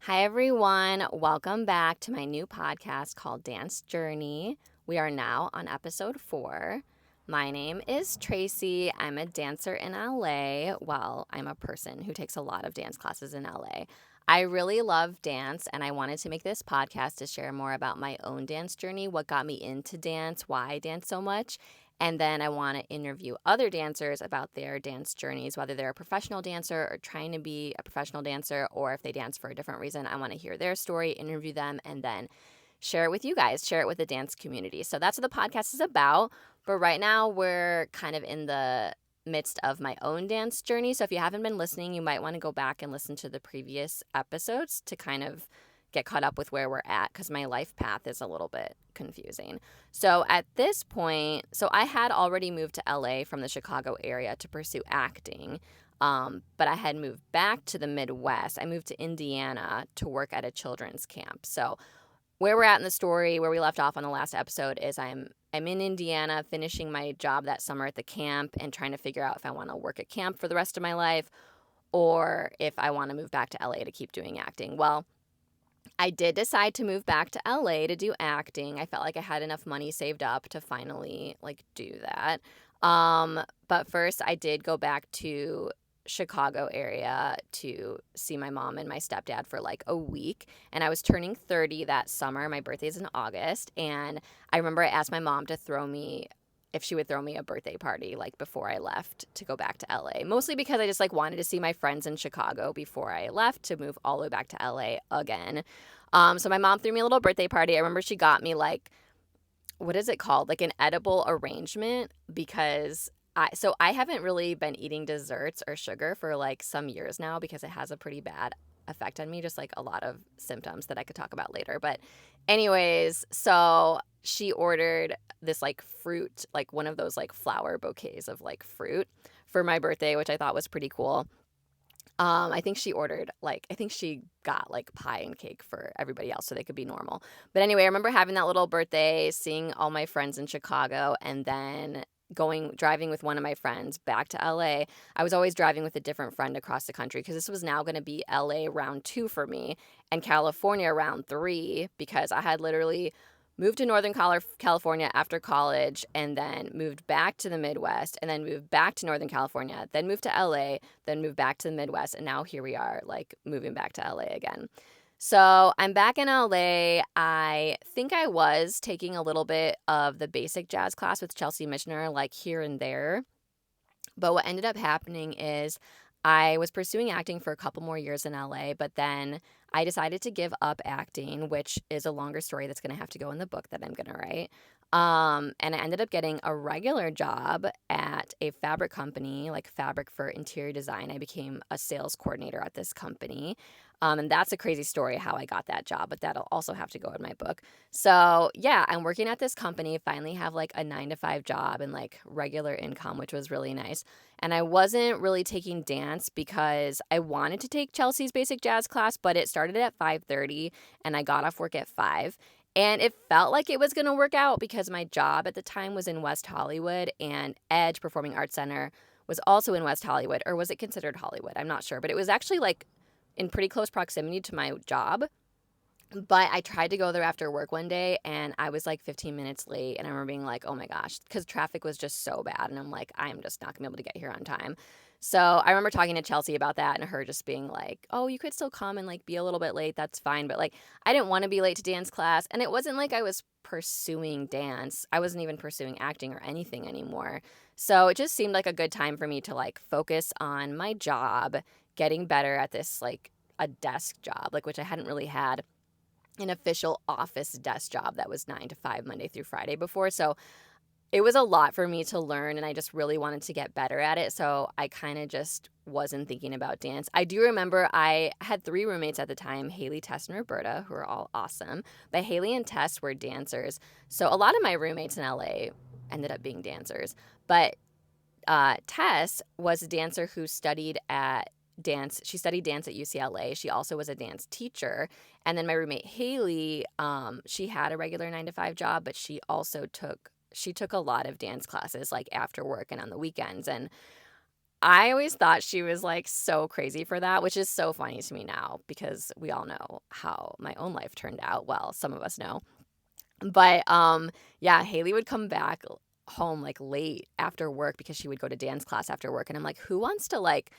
Hi, everyone. Welcome back to my new podcast called Dance Journey. We are now on episode 4. My name is Tracy. I'm a dancer in LA. Well, I'm a person who takes a lot of dance classes in LA. I really love dance, and I wanted to make this podcast to share more about my own dance journey, what got me into dance, why I dance so much. And then I want to interview other dancers about their dance journeys, whether they're a professional dancer or trying to be a professional dancer, or if they dance for a different reason. I want to hear their story, interview them, and then share it with you guys, share it with the dance community. So that's what the podcast is about. But right now, we're kind of in the midst of my own dance journey. So if you haven't been listening, you might want to go back and listen to the previous episodes to kind of get caught up with where we're at because my life path is a little bit confusing. So at this point, I had already moved to LA from the Chicago area to pursue acting. But I had moved back to the Midwest. I moved to Indiana to work at a children's camp. So where we're at in the story, where we left off on the last episode, is I'm in Indiana finishing my job that summer at the camp and trying to figure out if I want to work at camp for the rest of my life or if I want to move back to LA to keep doing acting. Well, I did decide to move back to LA to do acting. I felt like I had enough money saved up to finally do that. But first I did go back to Chicago area to see my mom and my stepdad for like a week. And I was turning 30 that summer. My birthday's in August. And I remember I asked my mom to throw me if she would throw me a birthday party like before I left to go back to LA. Mostly because I just wanted to see my friends in Chicago before I left to move all the way back to LA again. So my mom threw me a little birthday party. I remember she got me what is it called? Like an edible arrangement because I haven't really been eating desserts or sugar for some years now because it has a pretty bad effect on me, just a lot of symptoms that I could talk about later. But anyways, so she ordered this fruit, one of those flower bouquets of fruit for my birthday, which I thought was pretty cool. I think she ordered I think she got pie and cake for everybody else so they could be normal. But anyway, I remember having that little birthday, seeing all my friends in Chicago, and then driving with one of my friends back to LA. I was always driving with a different friend across the country because this was now going to be LA round 2 for me and California round 3 because I had literally moved to Northern California after college and then moved back to the Midwest and then moved back to Northern California, then moved to LA, then moved back to the Midwest. And now here we are, moving back to LA again. So I'm back in LA. I think I was taking a little bit of the basic jazz class with Chelsea Michener, here and there. But what ended up happening is I was pursuing acting for a couple more years in LA, but then I decided to give up acting, which is a longer story that's going to have to go in the book that I'm going to write. And I ended up getting a regular job at a fabric company, like fabric for interior design. I became a sales coordinator at this company. And that's a crazy story how I got that job, but that'll also have to go in my book. So yeah, I'm working at this company, finally have a 9 to 5 job and regular income, which was really nice. And I wasn't really taking dance because I wanted to take Chelsea's basic jazz class, but it started at 5:30 and I got off work at 5. And it felt like it was going to work out because my job at the time was in West Hollywood and Edge Performing Arts Center was also in West Hollywood, or was it considered Hollywood? I'm not sure, but it was actually in pretty close proximity to my job. But I tried to go there after work one day and I was 15 minutes late. And I remember being oh my gosh, because traffic was just so bad. And I'm I'm just not gonna be able to get here on time. So I remember talking to Chelsea about that and her just being oh, you could still come and be a little bit late. That's fine. But I didn't want to be late to dance class. And it wasn't I was pursuing dance. I wasn't even pursuing acting or anything anymore. So it just seemed like a good time for me to focus on my job, getting better at this a desk job, which I hadn't really had an official office desk job that was 9 to 5 Monday through Friday before. So it was a lot for me to learn and I just really wanted to get better at it. So I kind of just wasn't thinking about dance. I do remember I had 3 roommates at the time, Haley, Tess, and Roberta, who are all awesome. But Haley and Tess were dancers. So a lot of my roommates in LA ended up being dancers. But Tess was a dancer who studied at dance. She studied dance at UCLA. She also was a dance teacher. And then my roommate Haley, she had a regular 9 to 5 job, but she also took a lot of dance classes after work and on the weekends. And I always thought she was like so crazy for that, which is so funny to me now because we all know how my own life turned out. Well, some of us know. But yeah, Haley would come back home like late after work because she would go to dance class after work. And I'm like, who wants to like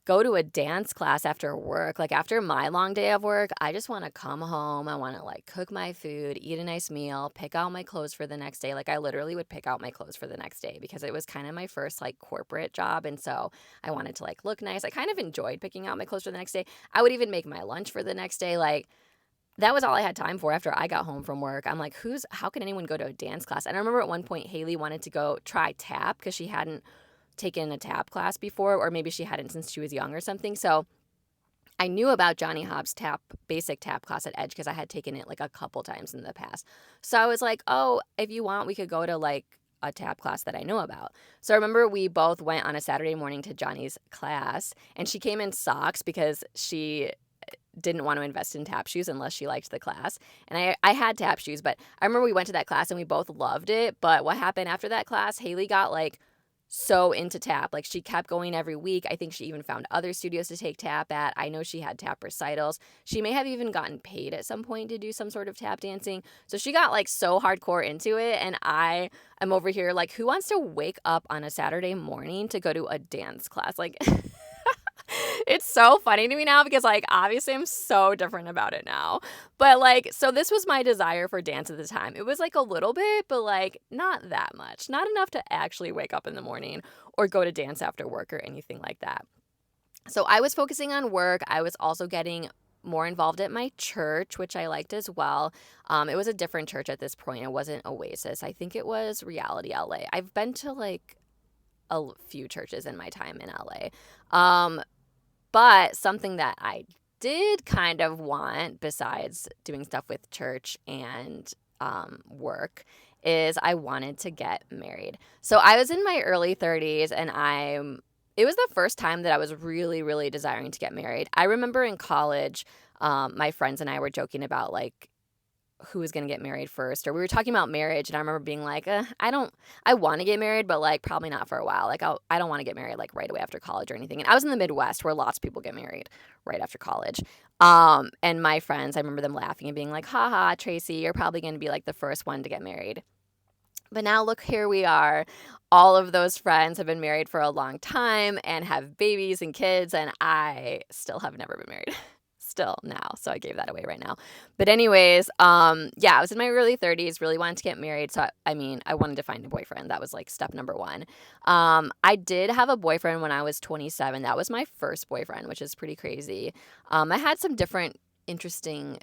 go to a dance class after work? Like after my long day of work, I just want to come home. I want to like cook my food, eat a nice meal, pick out my clothes for the next day. Like I literally would pick out my clothes for the next day because it was kind of my first like corporate job. And so I wanted to like look nice. I kind of enjoyed picking out my clothes for the next day. I would even make my lunch for the next day. Like that was all I had time for after I got home from work. I'm like, how can anyone go to a dance class? And I remember at one point Haley wanted to go try tap because she hadn't taken a tap class before, or maybe she hadn't since she was young or something. So I knew about Johnny Hobbs basic tap class at Edge because I had taken it like a couple times in the past. So I was like, oh, if you want, we could go to like a tap class that I know about. So I remember we both went on a Saturday morning to Johnny's class, and she came in socks because she didn't want to invest in tap shoes unless she liked the class. And I had tap shoes, but I remember we went to that class and we both loved it. But what happened after that class, Haley got like so into tap. Like she kept going every week. I think she even found other studios to take tap at. I know she had tap recitals. She may have even gotten paid at some point to do some sort of tap dancing. So she got like so hardcore into it. And I am over here like, who wants to wake up on a Saturday morning to go to a dance class? Like it's so funny to me now because like obviously I'm so different about it now. But like so this was my desire for dance at the time. It was like a little bit, but like not that much. Not enough to actually wake up in the morning or go to dance after work or anything like that. So I was focusing on work. I was also getting more involved at my church, which I liked as well. It was a different church at this point. It wasn't Oasis. I think it was Reality LA. I've been to like a few churches in my time in LA. But something that I did kind of want, besides doing stuff with church and work, is I wanted to get married. So I was in my early 30s, and it was the first time that I was really, really desiring to get married. I remember in college, my friends and I were joking about like who was going to get married first, or we were talking about marriage, and I remember being like, I want to get married, but like probably not for a while. Like I don't want to get married like right away after college or anything. And I was in the Midwest where lots of people get married right after college. And my friends, I remember them laughing and being like, haha, Tracy, you're probably going to be like the first one to get married. But now look, here we are. All of those friends have been married for a long time and have babies and kids, and I still have never been married. Still now, so I gave that away right now. But anyways, yeah, I was in my early 30s, really wanted to get married. So I wanted to find a boyfriend. That was like step number one. I did have a boyfriend when I was 27. That was my first boyfriend, which is pretty crazy. I had some different interesting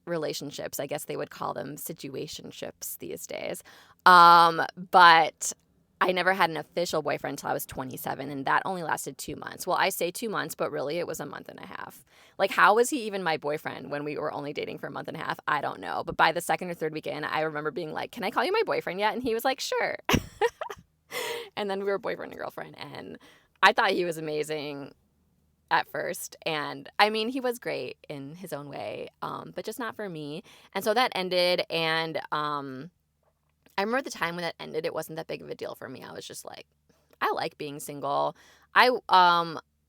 relationships. I guess they would call them situationships these days. But I never had an official boyfriend until I was 27, and that only lasted 2 months. Well, I say 2 months, but really it was a month and a half. Like, how was he even my boyfriend when we were only dating for a month and a half? I don't know. But by the second or third weekend, I remember being like, can I call you my boyfriend yet? And he was like, sure. And then we were boyfriend and girlfriend, and I thought he was amazing at first. And I mean, he was great in his own way, but just not for me. And so that ended, and I remember the time when that ended, it wasn't that big of a deal for me. I was just like, I like being single. I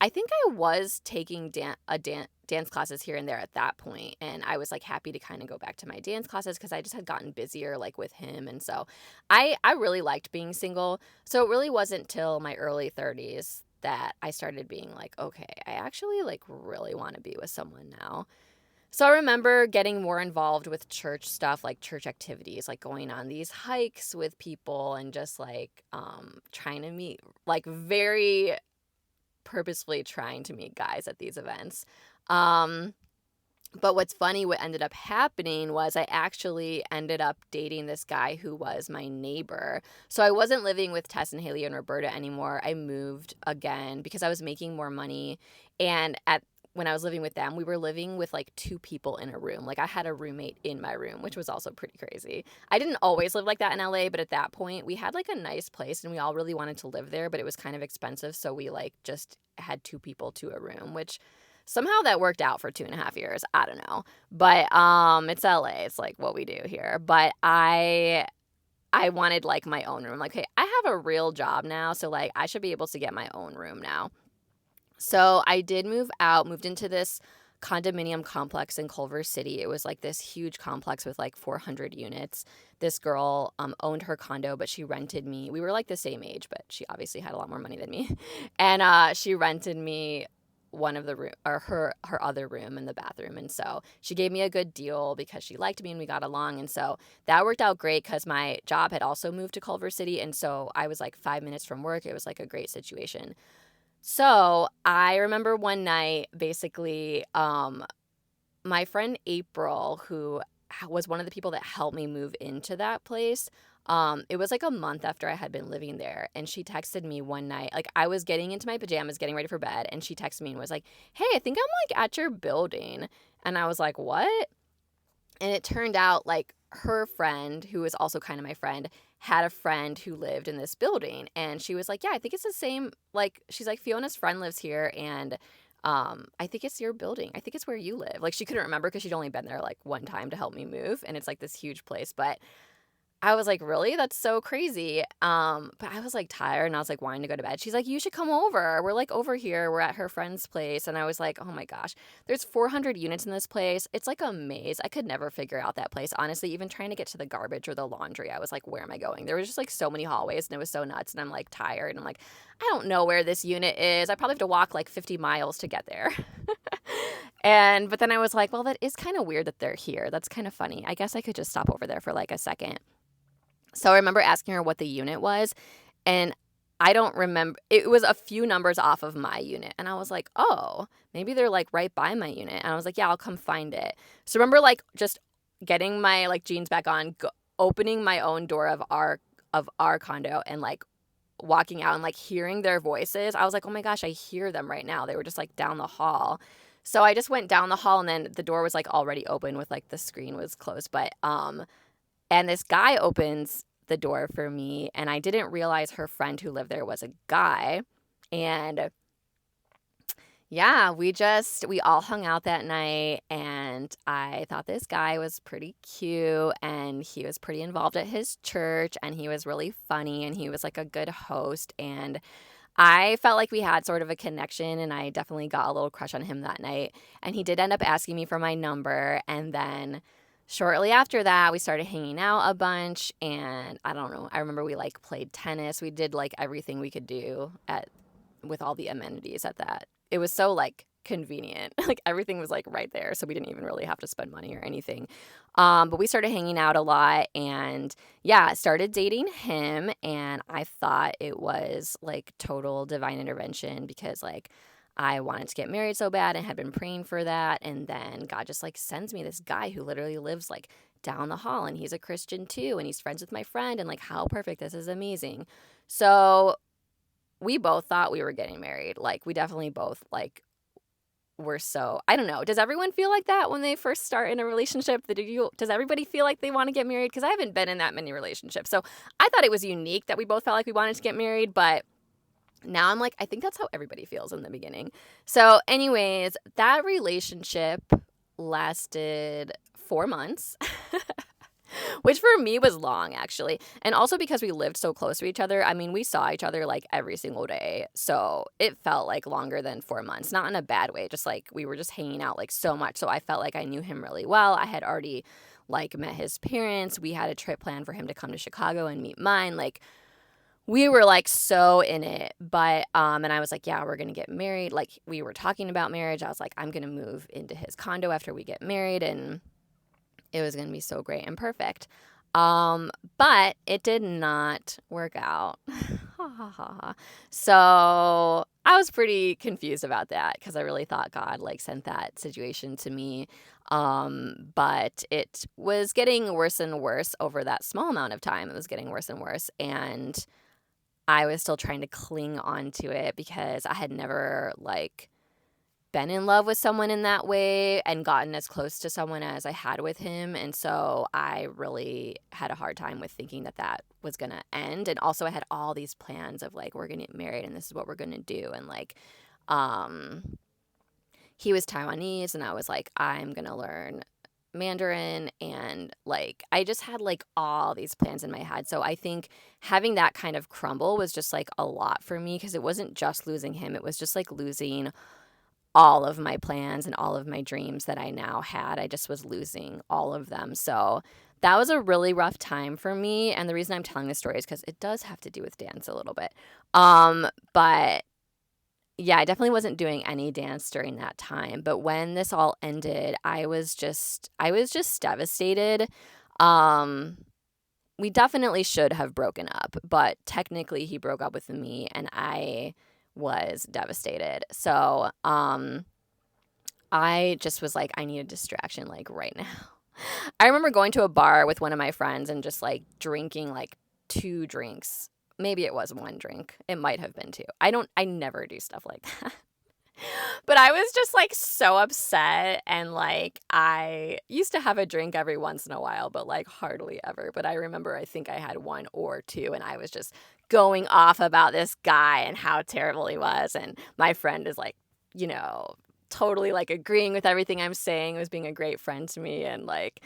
think I was taking dance classes here and there at that point, and I was like happy to kind of go back to my dance classes because I just had gotten busier like with him, and so I really liked being single. So it really wasn't till my early 30s that I started being like, okay, I actually like really want to be with someone now. So I remember getting more involved with church stuff, like church activities, like going on these hikes with people and just like trying to meet, like very purposefully trying to meet guys at these events. But what's funny, what ended up happening was I actually ended up dating this guy who was my neighbor. So I wasn't living with Tess and Haley and Roberta anymore. I moved again because I was making more money. And when I was living with them, we were living with like 2 people in a room. Like I had a roommate in my room, which was also pretty crazy. I didn't always live like that in LA, but at that point we had like a nice place and we all really wanted to live there, but it was kind of expensive. So we like just had 2 people to a room, which somehow that worked out for 2.5 years. I don't know. But it's LA. It's like what we do here. But I I wanted like my own room. Like, hey, I have a real job now, so like I should be able to get my own room now. So I did move out, moved into this condominium complex in Culver City. It was like this huge complex with like 400 units. This girl owned her condo, but she rented me. We were like the same age, but she obviously had a lot more money than me. And she rented me one of the room or her other room in the bathroom. And so she gave me a good deal because she liked me and we got along. And so that worked out great because my job had also moved to Culver City. And so I was like 5 minutes from work. It was like a great situation. So I remember one night, basically, my friend April, who was one of the people that helped me move into that place, it was like a month after I had been living there. And she texted me one night, like I was getting into my pajamas, getting ready for bed. And she texted me and was like, hey, I think I'm like at your building. And I was like, what? And it turned out like her friend, who was also kind of my friend, had a friend who lived in this building. And she was like, yeah, I think it's the same. Like, she's like, Fiona's friend lives here. And I think it's your building. I think it's where you live. Like, she couldn't remember because she'd only been there like one time to help me move. And it's like this huge place. But I was like, really? That's so crazy. But I was like tired and I was like wanting to go to bed. She's like, you should come over. We're like over here. We're at her friend's place. And I was like, oh my gosh, there's 400 units in this place. It's like a maze. I could never figure out that place. Honestly, even trying to get to the garbage or the laundry, I was like, where am I going? There was just like so many hallways and it was so nuts. And I'm like tired. And I'm like, I don't know where this unit is. I probably have to walk like 50 miles to get there. But then I was like, well, that is kind of weird that they're here. That's kind of funny. I guess I could just stop over there for like a second. So I remember asking her what the unit was, and I don't remember. It was a few numbers off of my unit. And I was like, oh, maybe they're like right by my unit. And I was like, yeah, I'll come find it. So I remember like just getting my like jeans back on, opening my own door of our condo and like walking out and like hearing their voices. I was like, oh my gosh, I hear them right now. They were just like down the hall. So I just went down the hall and then the door was like already open with like the screen was closed. And this guy opens the door for me, and I didn't realize her friend who lived there was a guy. And yeah, we all hung out that night, and I thought this guy was pretty cute, and he was pretty involved at his church, and he was really funny, and he was like a good host. And I felt like we had sort of a connection, and I definitely got a little crush on him that night. And he did end up asking me for my number, and then shortly after that, we started hanging out a bunch, and I don't know. I remember we like played tennis. We did like everything we could do at with all the amenities at that. It was so like convenient. Like everything was like right there, so we didn't even really have to spend money or anything. But we started hanging out a lot, and yeah, started dating him, and I thought it was like total divine intervention because like I wanted to get married so bad and had been praying for that. And then God just like sends me this guy who literally lives like down the hall and he's a Christian too. And he's friends with my friend. And like, how perfect. This is amazing. So we both thought we were getting married. Like, we definitely both like were so, I don't know. Does everyone feel like that when they first start in a relationship? Does everybody feel like they want to get married? Because I haven't been in that many relationships. So I thought it was unique that we both felt like we wanted to get married. But now I'm like, I think that's how everybody feels in the beginning. So, anyways, that relationship lasted 4 months, which for me was long, actually. And also because we lived so close to each other. I mean, we saw each other like every single day. So it felt like longer than 4 months, not in a bad way, just like we were just hanging out like so much. So I felt like I knew him really well. I had already like met his parents. We had a trip planned for him to come to Chicago and meet mine. Like, we were like so in it, but and I was like, yeah, we're gonna get married. Like, we were talking about marriage. I was like, I'm gonna move into his condo after we get married, and it was gonna be so great and perfect. But it did not work out. Ha ha ha ha. So I was pretty confused about that because I really thought God like sent that situation to me. But it was getting worse and worse over that small amount of time. It was getting worse and worse, and I was still trying to cling on to it because I had never like been in love with someone in that way and gotten as close to someone as I had with him. And so I really had a hard time with thinking that that was going to end. And also I had all these plans of like, we're going to get married and this is what we're going to do. And like, he was Taiwanese and I was like, I'm going to learn Mandarin, and like I just had like all these plans in my head. So I think having that kind of crumble was just like a lot for me, because it wasn't just losing him, it was just like losing all of my plans and all of my dreams that I now had. I just was losing all of them. So that was a really rough time for me. And the reason I'm telling this story is because it does have to do with dance a little bit. But yeah, I definitely wasn't doing any dance during that time. But when this all ended, I was just devastated. Um, we definitely should have broken up, but technically he broke up with me and I was devastated. So, I just was like, I need a distraction like right now. I remember going to a bar with one of my friends and just like drinking like 2 drinks. Maybe it was 1 drink. It might have been 2. I never do stuff like that. But I was just like so upset, and like I used to have a drink every once in a while, but like hardly ever. But I remember I think I had 1 or 2, and I was just going off about this guy and how terrible he was. And my friend is like, totally like agreeing with everything I'm saying, was being a great friend to me. And like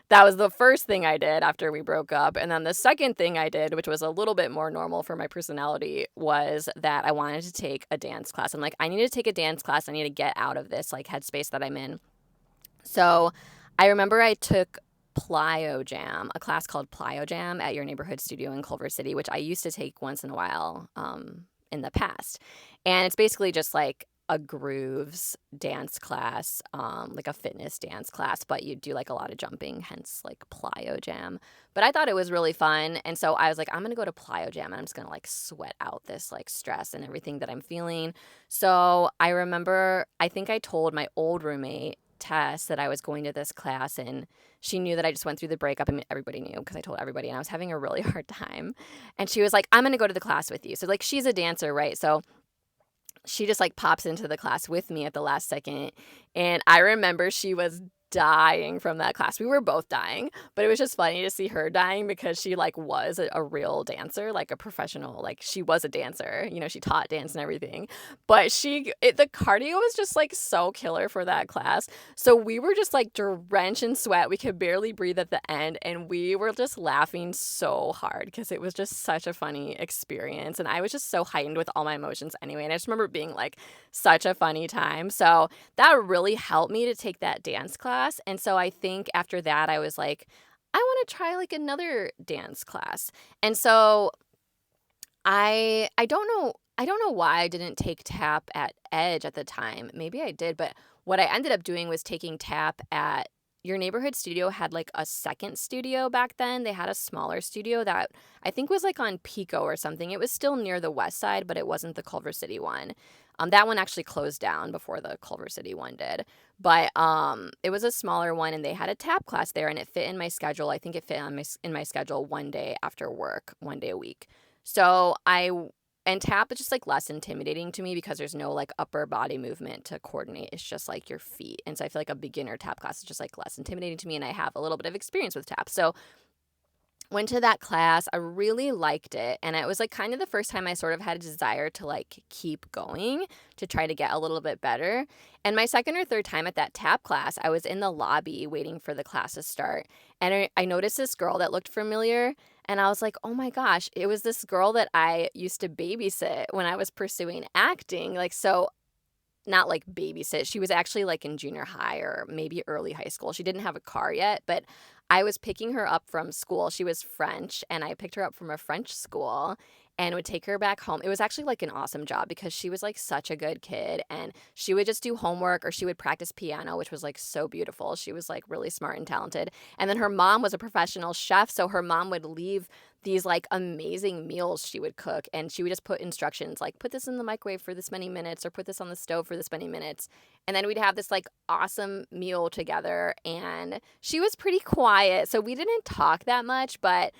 that was the first thing I did after we broke up. And then the second thing I did, which was a little bit more normal for my personality, was that I wanted to take a dance class. I'm like, I need to take a dance class. I need to get out of this like headspace that I'm in. So I remember I took Plyo Jam, a class called Plyo Jam at Your Neighborhood Studio in Culver City, which I used to take once in a while in the past. And it's basically just like a grooves dance class, like a fitness dance class, but you do like a lot of jumping, hence like Plyo Jam. But I thought it was really fun. And so I was like, I'm going to go to Plyo Jam and I'm just going to like sweat out this like stress and everything that I'm feeling. So I remember, I think I told my old roommate, Tess, that I was going to this class, and she knew that I just went through the breakup. I mean, everybody knew because I told everybody, and I was having a really hard time. And she was like, I'm going to go to the class with you. So like she's a dancer, right? So she just like pops into the class with me at the last second. And I remember she was dying from that class. We were both dying, but it was just funny to see her dying because she like was a real dancer, like a professional, like she was a dancer, she taught dance and everything. But the cardio was just like so killer for that class. So we were just like drenched in sweat. We could barely breathe at the end, and we were just laughing so hard because it was just such a funny experience. And I was just so heightened with all my emotions anyway. And I just remember being like such a funny time. So that really helped me to take that dance class. And so I think after that, I was like, I want to try like another dance class. And so I don't know why I didn't take tap at Edge at the time. Maybe I did, but what I ended up doing was taking tap at Your Neighborhood Studio. Had like a second studio back then. They had a smaller studio that I think was like on Pico or something. It was still near the west side, but it wasn't the Culver City one. That one actually closed down before the Culver City one did. But it was a smaller one, and they had a tap class there, and it fit in my schedule. I think it fit in my schedule one day after work, one day a week. So and tap is just like less intimidating to me because there's no like upper body movement to coordinate. It's just like your feet. And so I feel like a beginner tap class is just like less intimidating to me, and I have a little bit of experience with tap. So went to that class. I really liked it. And it was like kind of the first time I sort of had a desire to like keep going to try to get a little bit better. And my second or third time at that tap class, I was in the lobby waiting for the class to start. And I noticed this girl that looked familiar. And I was like, oh my gosh, it was this girl that I used to babysit when I was pursuing acting. Like, so not like babysit. She was actually like in junior high or maybe early high school. She didn't have a car yet, but I was picking her up from school. She was French, and I picked her up from a French school and would take her back home. It was actually like an awesome job because she was like such a good kid, and she would just do homework or she would practice piano, which was like so beautiful. She was like really smart and talented. And then her mom was a professional chef, so her mom would leave these like amazing meals she would cook, and she would just put instructions like put this in the microwave for this many minutes or put this on the stove for this many minutes. And then we'd have this like awesome meal together, and she was pretty quiet, so we didn't talk that much, but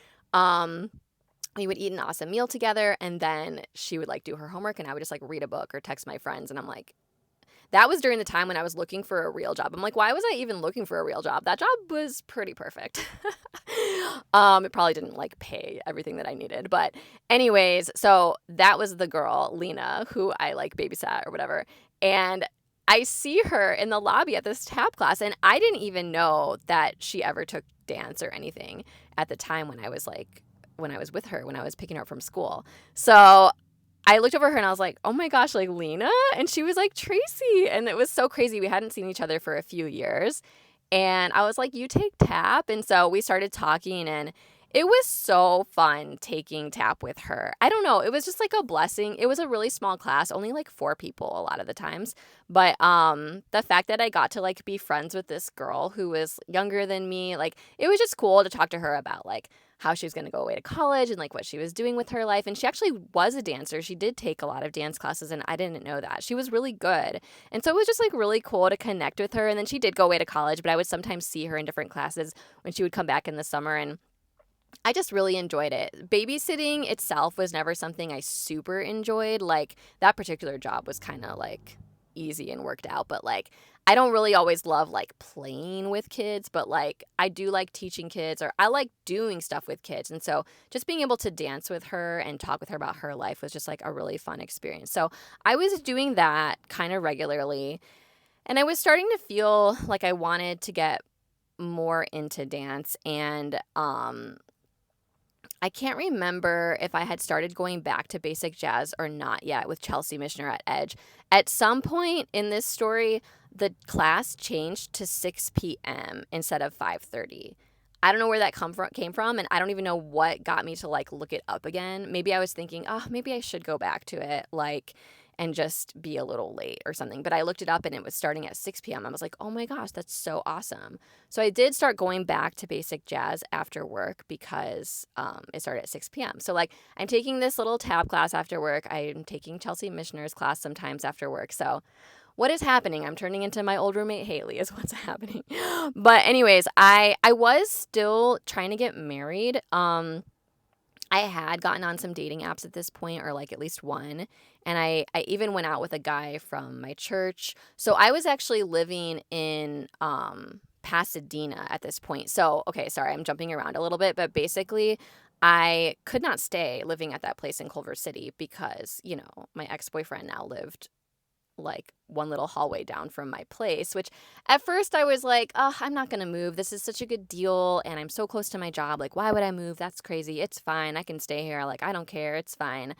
we would eat an awesome meal together, and then she would like do her homework, and I would just like read a book or text my friends. And I'm like, that was during the time when I was looking for a real job. I'm like, why was I even looking for a real job? That job was pretty perfect. It probably didn't like pay everything that I needed. But anyways, so that was the girl, Lena, who I like babysat or whatever. And I see her in the lobby at this tap class, and I didn't even know that she ever took dance or anything at the time when I was with her, when I was picking her up from school. So I looked over her and I was like, oh my gosh, like Lena? And she was like, Tracy. And it was so crazy. We hadn't seen each other for a few years. And I was like, you take tap? And so we started talking, and it was so fun taking tap with her. I don't know. It was just like a blessing. It was a really small class, only like 4 people a lot of the times. But the fact that I got to like be friends with this girl who was younger than me, like it was just cool to talk to her about like how she was going to go away to college and like what she was doing with her life. And she actually was a dancer. She did take a lot of dance classes, and I didn't know that. She was really good. And so it was just like really cool to connect with her. And then she did go away to college, but I would sometimes see her in different classes when she would come back in the summer. And I just really enjoyed it. Babysitting itself was never something I super enjoyed. Like that particular job was kind of like easy and worked out, but like I don't really always love like playing with kids, but like I do like teaching kids, or I like doing stuff with kids. And so just being able to dance with her and talk with her about her life was just like a really fun experience. So I was doing that kind of regularly, and I was starting to feel like I wanted to get more into dance. And I can't remember if I had started going back to basic jazz or not yet with Chelsea Mishner at Edge. At some point in this story, the class changed to 6 p.m. instead of 5:30. I don't know where that came from, and I don't even know what got me to like look it up again. Maybe I was thinking, oh, maybe I should go back to it, like, and just be a little late or something. But I looked it up and it was starting at 6 p.m. I was like, oh my gosh, that's so awesome. So I did start going back to basic jazz after work because it started at 6 p.m. So like I'm taking this little tab class after work. I'm taking Chelsea Mishner's class sometimes after work. So what is happening? I'm turning into my old roommate Haley is what's happening. But anyways, I was still trying to get married. I had gotten on some dating apps at this point, or like at least one. And I even went out with a guy from my church. So I was actually living in Pasadena at this point. So, okay, sorry, I'm jumping around a little bit, but basically, I could not stay living at that place in Culver City because, you know, my ex boyfriend now lived like one little hallway down from my place, which at first I was like, oh, I'm not going to move. This is such a good deal. And I'm so close to my job. Like, why would I move? That's crazy. It's fine. I can stay here. Like, I don't care. It's fine.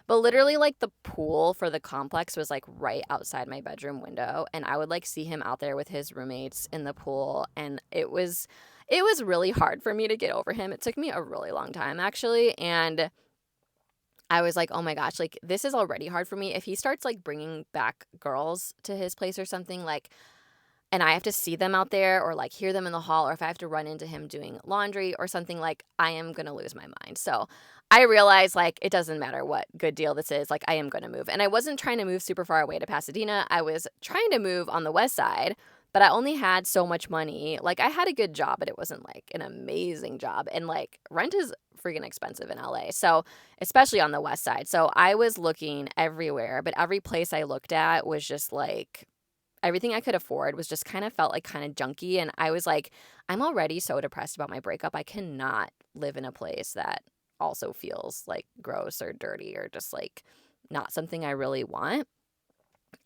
But literally, like, the pool for the complex was like right outside my bedroom window. And I would like see him out there with his roommates in the pool. And it was really hard for me to get over him. It took me a really long time, actually. And I was like, oh my gosh, like this is already hard for me. If he starts like bringing back girls to his place or something, like, and I have to see them out there or like hear them in the hall, or if I have to run into him doing laundry or something, like I am going to lose my mind. So I realized like it doesn't matter what good deal this is, like I am going to move. And I wasn't trying to move super far away to Pasadena. I was trying to move on the west side, but I only had so much money. Like I had a good job, but it wasn't like an amazing job. And like rent is freaking expensive in LA. So, especially on the west side. So, I was looking everywhere, but every place I looked at was just like everything I could afford was just kind of felt like kind of junky. And I was like, I'm already so depressed about my breakup. I cannot live in a place that also feels like gross or dirty or just like not something I really want.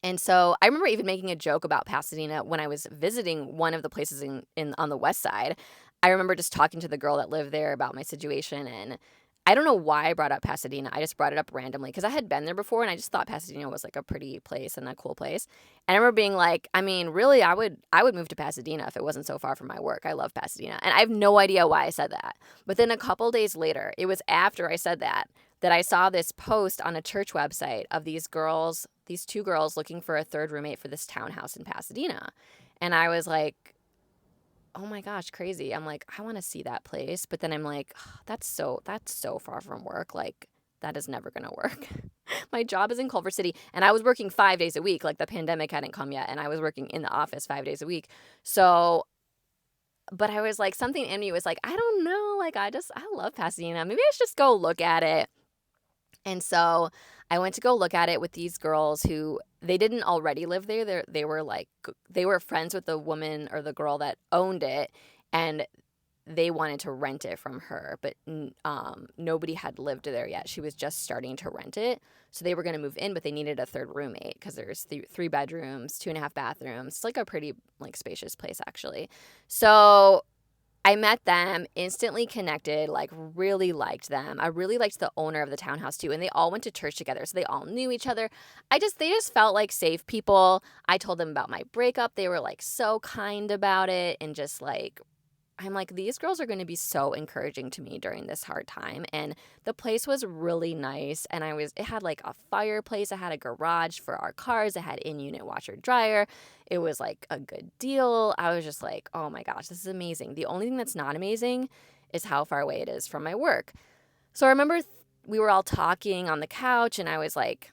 And so I remember even making a joke about Pasadena when I was visiting one of the places in on the west side. I remember just talking to the girl that lived there about my situation, and I don't know why I brought up Pasadena. I just brought it up randomly because I had been there before and I just thought Pasadena was like a pretty place and a cool place. And I remember being like, I mean, really, I would move to Pasadena if it wasn't so far from my work. I love Pasadena. And I have no idea why I said that. But then a couple days later, it was after I said that I saw this post on a church website of these girls, these 2 girls looking for a third roommate for this townhouse in Pasadena. And I was like, oh my gosh, crazy. I'm like, I want to see that place. But then I'm like, "Ugh, that's so far from work. Like, that is never going to work. My job is in Culver City, and I was working 5 days a week. Like, the pandemic hadn't come yet, and I was working in the office 5 days a week. So, but I was like, something in me was like, I don't know. Like, I love Pasadena. Maybe I should just go look at it. And so I went to go look at it with these girls who they didn't already live there. They were like they were friends with the woman or the girl that owned it, and they wanted to rent it from her, but nobody had lived there yet. She was just starting to rent it. So they were going to move in, but they needed a third roommate because there's 3 bedrooms, 2.5 bathrooms. It's like a pretty like spacious place, actually. So I met them, instantly connected, like really liked them. I really liked the owner of the townhouse too. And they all went to church together. So they all knew each other. They just felt like safe people. I told them about my breakup. They were like so kind about it. And just like, I'm like, these girls are going to be so encouraging to me during this hard time. And the place was really nice. And it had like a fireplace. It had a garage for our cars. It had in-unit washer dryer. It was like a good deal. I was just like, oh my gosh, this is amazing. The only thing that's not amazing is how far away it is from my work. So I remember we were all talking on the couch and I was like,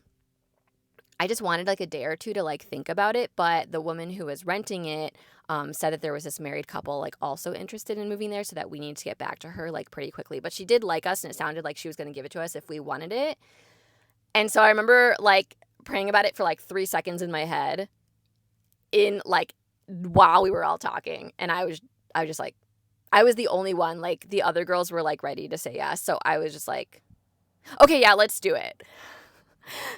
I just wanted like a day or two to like think about it. But the woman who was renting it said that there was this married couple like also interested in moving there, so that we need to get back to her like pretty quickly. But she did like us and it sounded like she was going to give it to us if we wanted it. And so I remember like praying about it for like 3 seconds in my head while we were all talking. And I was just like, I was the only one, like the other girls were like ready to say yes. So I was just like, okay, yeah, let's do it.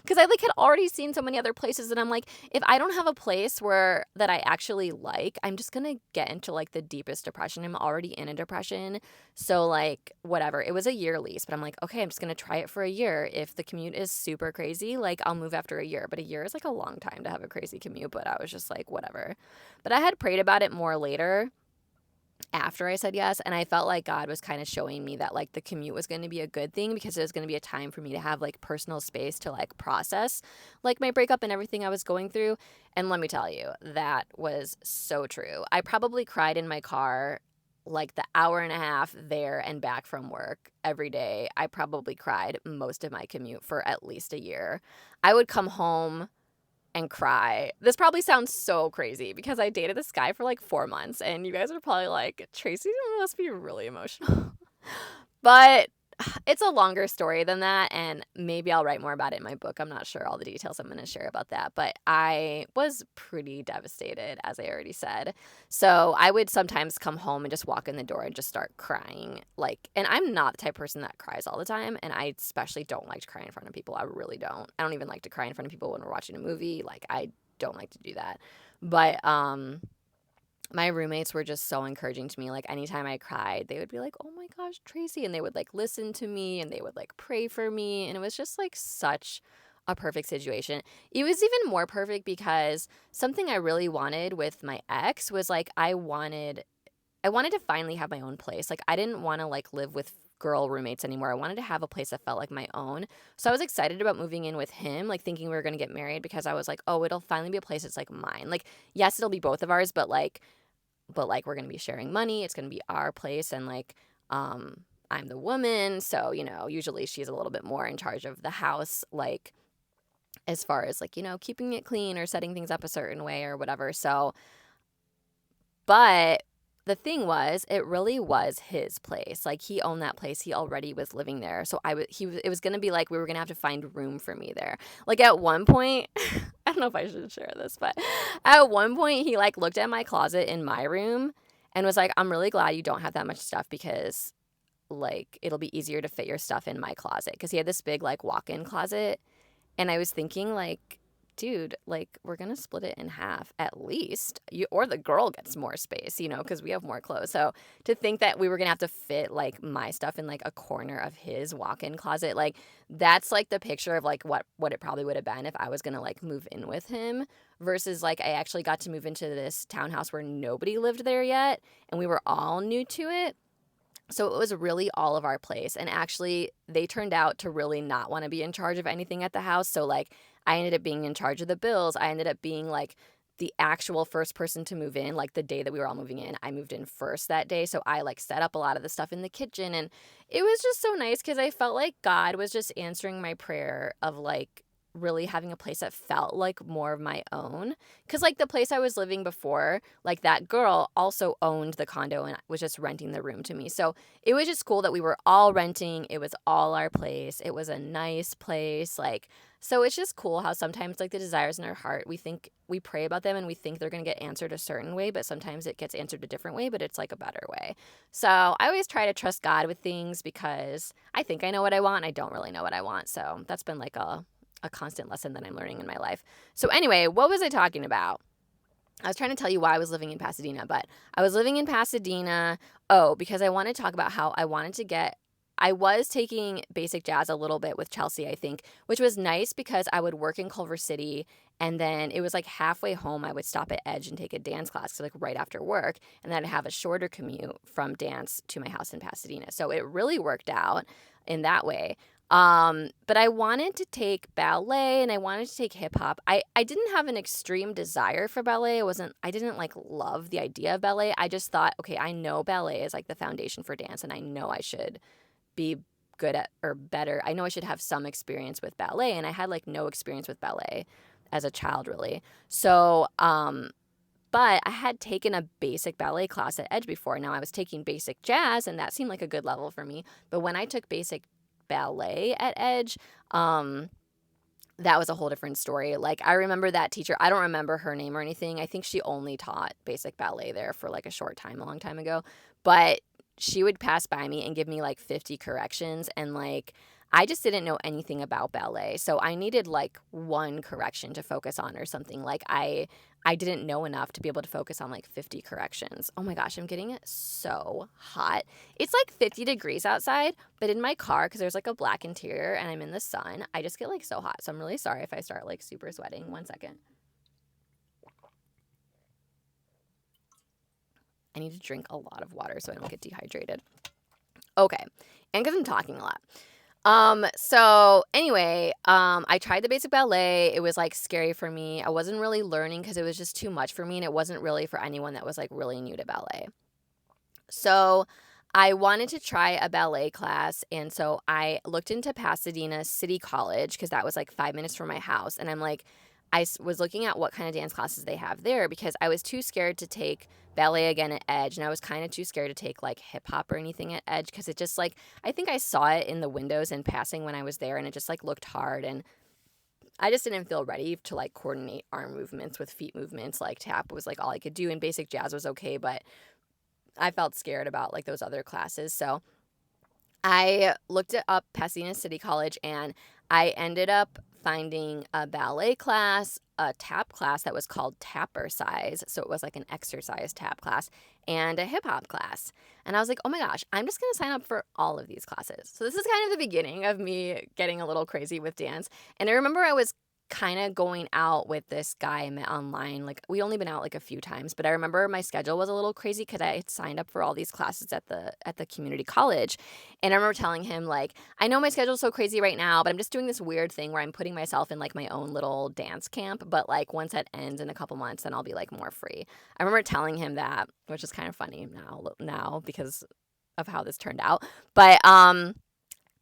Because I like had already seen so many other places, and I'm like, if I don't have a place that I actually like, I'm just gonna get into like the deepest depression. I'm already in a depression, so like whatever. It was a year lease, but I'm like, okay, I'm just gonna try it for a year. If the commute is super crazy, like I'll move after a year. But a year is like a long time to have a crazy commute. But I was just like, whatever. But I had prayed about it more later, after I said yes, and I felt like God was kind of showing me that like the commute was going to be a good thing, because it was going to be a time for me to have like personal space to like process like my breakup and everything I was going through. And let me tell you, that was so true. I probably cried in my car like the hour and a half there and back from work every day. I probably cried most of my commute for at least a year. I would come home and cry. This probably sounds so crazy because I dated this guy for like 4 months, and you guys are probably like, Tracy must be really emotional. But it's a longer story than that, and maybe I'll write more about it in my book. I'm not sure all the details I'm going to share about that, but I was pretty devastated, as I already said. So I would sometimes come home and just walk in the door and just start crying. And I'm not the type of person that cries all the time, and I especially don't like to cry in front of people. I really don't. I don't even like to cry in front of people when we're watching a movie. Like, I don't like to do that. But my roommates were just so encouraging to me. Like, anytime I cried, they would be like, oh my gosh, Tracy. And they would like listen to me and they would like pray for me. And it was just like such a perfect situation. It was even more perfect because something I really wanted with my ex was like, I wanted to finally have my own place. Like, I didn't want to like live with girl roommates anymore. I wanted to have a place that felt like my own. So I was excited about moving in with him, like thinking we were going to get married, because I was like, oh, it'll finally be a place that's like mine. Like, yes, it'll be both of ours, but we're going to be sharing money. It's going to be our place. And like, I'm the woman. So, usually she's a little bit more in charge of the house, like as far as like, keeping it clean or setting things up a certain way or whatever. So, but the thing was, it really was his place. Like, he owned that place. He already was living there. So it was going to be like, we were going to have to find room for me there. Like, at one point, I don't know if I should share this, but at one point he like looked at my closet in my room and was like, I'm really glad you don't have that much stuff, because like it'll be easier to fit your stuff in my closet. Because he had this big like walk-in closet. And I was thinking like, dude, like we're going to split it in half at least. Or the girl gets more space, because we have more clothes. So to think that we were going to have to fit like my stuff in like a corner of his walk-in closet, like that's like the picture of like what it probably would have been if I was going to like move in with him, versus like I actually got to move into this townhouse where nobody lived there yet and we were all new to it. So it was really all of our place. And actually, they turned out to really not want to be in charge of anything at the house. So, like, I ended up being in charge of the bills. I ended up being, like, the actual first person to move in. Like, the day that we were all moving in, I moved in first that day. So I, like, set up a lot of the stuff in the kitchen. And it was just so nice because I felt like God was just answering my prayer of, like, really having a place that felt like more of my own. Because, like, the place I was living before, like, that girl also owned the condo and was just renting the room to me. So it was just cool that we were all renting. It was all our place. It was a nice place. Like, so it's just cool how sometimes, like, the desires in our heart, we pray about them and we think they're going to get answered a certain way, but sometimes it gets answered a different way, but it's like a better way. So I always try to trust God with things because I think I know what I want. I don't really know what I want. So that's been like a constant lesson that I'm learning in my life. So anyway, what was I talking about? I was trying to tell you why I was living in Pasadena, but I was living in Pasadena, because I want to talk about how I was taking basic jazz a little bit with Chelsea, I think, which was nice because I would work in Culver City and then it was like halfway home I would stop at Edge and take a dance class, so like right after work, and then I'd have a shorter commute from dance to my house in Pasadena. So it really worked out in that way. But I wanted to take ballet and I wanted to take hip hop. I didn't have an extreme desire for ballet. I didn't like love the idea of ballet. I just thought, okay, I know ballet is like the foundation for dance and I know I should be good at or better. I know I should have some experience with ballet and I had like no experience with ballet as a child really. So, but I had taken a basic ballet class at Edge before. Now I was taking basic jazz and that seemed like a good level for me. But when I took basic ballet at Edge, that was a whole different story. Like, I remember that teacher. I don't remember her name or anything. I think she only taught basic ballet there for like a short time, a long time ago. But she would pass by me and give me like 50 corrections. And like, I just didn't know anything about ballet. So I needed like one correction to focus on or something. Like, I didn't know enough to be able to focus on like 50 corrections. Oh my gosh, I'm getting so hot. It's like 50 degrees outside, but in my car, because there's like a black interior and I'm in the sun, I just get like so hot. So I'm really sorry if I start like super sweating. 1 second. I need to drink a lot of water so I don't get dehydrated. Okay, and because I'm talking a lot. So anyway, I tried the basic ballet. It was like scary for me. I wasn't really learning because it was just too much for me and it wasn't really for anyone that was like really new to ballet. So I wanted to try a ballet class. And so I looked into Pasadena City College because that was like 5 minutes from my house. And I'm like, was looking at what kind of dance classes they have there because I was too scared to take ballet again at Edge. And I was kind of too scared to take like hip hop or anything at Edge because it just like, I think I saw it in the windows in passing when I was there and it just like looked hard. And I just didn't feel ready to like coordinate arm movements with feet movements. Like tap was like all I could do and basic jazz was okay, but I felt scared about like those other classes. So I looked it up Pasadena City College and I ended up finding a ballet class, a tap class that was called Tappercise. So it was like an exercise tap class and a hip hop class. And I was like, oh my gosh, I'm just going to sign up for all of these classes. So this is kind of the beginning of me getting a little crazy with dance. And I remember I was kind of going out with this guy I met online. Like, we only been out like a few times, but I remember my schedule was a little crazy because I had signed up for all these classes at the community college. And I remember telling him, like, I know my schedule's so crazy right now, but I'm just doing this weird thing where I'm putting myself in like my own little dance camp. But like once that ends in a couple months, then I'll be like more free. I remember telling him that, which is kind of funny now because of how this turned out. But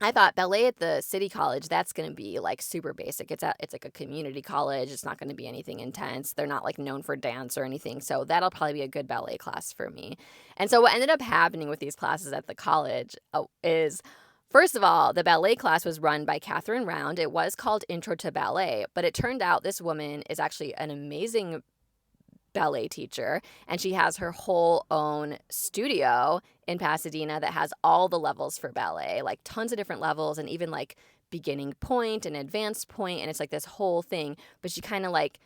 I thought ballet at the city college, that's going to be like super basic. It's like a community college. It's not going to be anything intense. They're not like known for dance or anything. So that'll probably be a good ballet class for me. And so what ended up happening with these classes at the college is, first of all, the ballet class was run by Catherine Round. It was called Intro to Ballet, but it turned out this woman is actually an amazing ballet teacher and she has her whole own studio in Pasadena that has all the levels for ballet, like tons of different levels and even like beginning point and advanced point, and it's like this whole thing. But she kind of like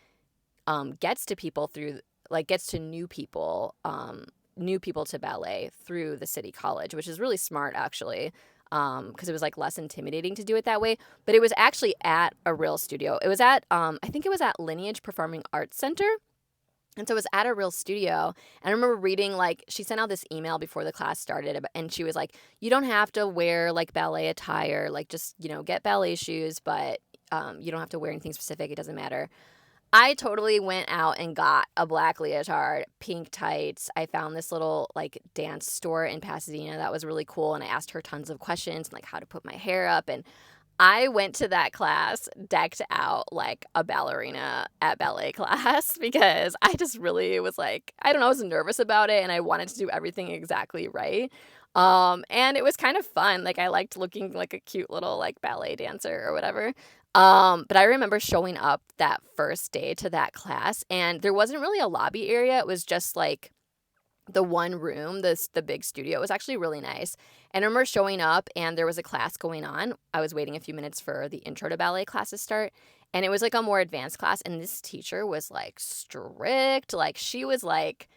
gets to people through like gets to new people to ballet through the city college, which is really smart actually, because it was like less intimidating to do it that way. But it was actually at a real studio. It was at I think it was at Lineage Performing Arts Center. And so it was at a real studio. And I remember reading, like, she sent out this email before the class started. And she was like, you don't have to wear, like, ballet attire. Like, just, get ballet shoes. But you don't have to wear anything specific. It doesn't matter. I totally went out and got a black leotard, pink tights. I found this little, like, dance store in Pasadena that was really cool. And I asked her tons of questions, like, how to put my hair up. And I went to that class decked out like a ballerina at ballet class because I just really was like, I don't know, I was nervous about it and I wanted to do everything exactly right. And it was kind of fun. Like I liked looking like a cute little like ballet dancer or whatever. But I remember showing up that first day to that class and there wasn't really a lobby area. It was just like the one room, the big studio. It was actually really nice. And I remember showing up and there was a class going on. I was waiting a few minutes for the intro to ballet class to start. And it was like a more advanced class. And this teacher was like strict. Like she was like,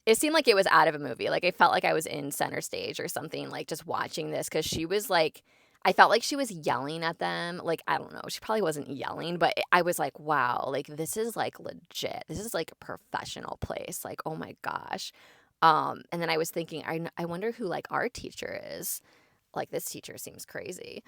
it seemed like it was out of a movie. Like I felt like I was in center stage or something, like just watching this because she was like, I felt like she was yelling at them. Like, I don't know. She probably wasn't yelling, but I was like, wow, like this is like legit. This is like a professional place. Like, oh my gosh. And then I was thinking, I wonder who like our teacher is. Like this teacher seems crazy.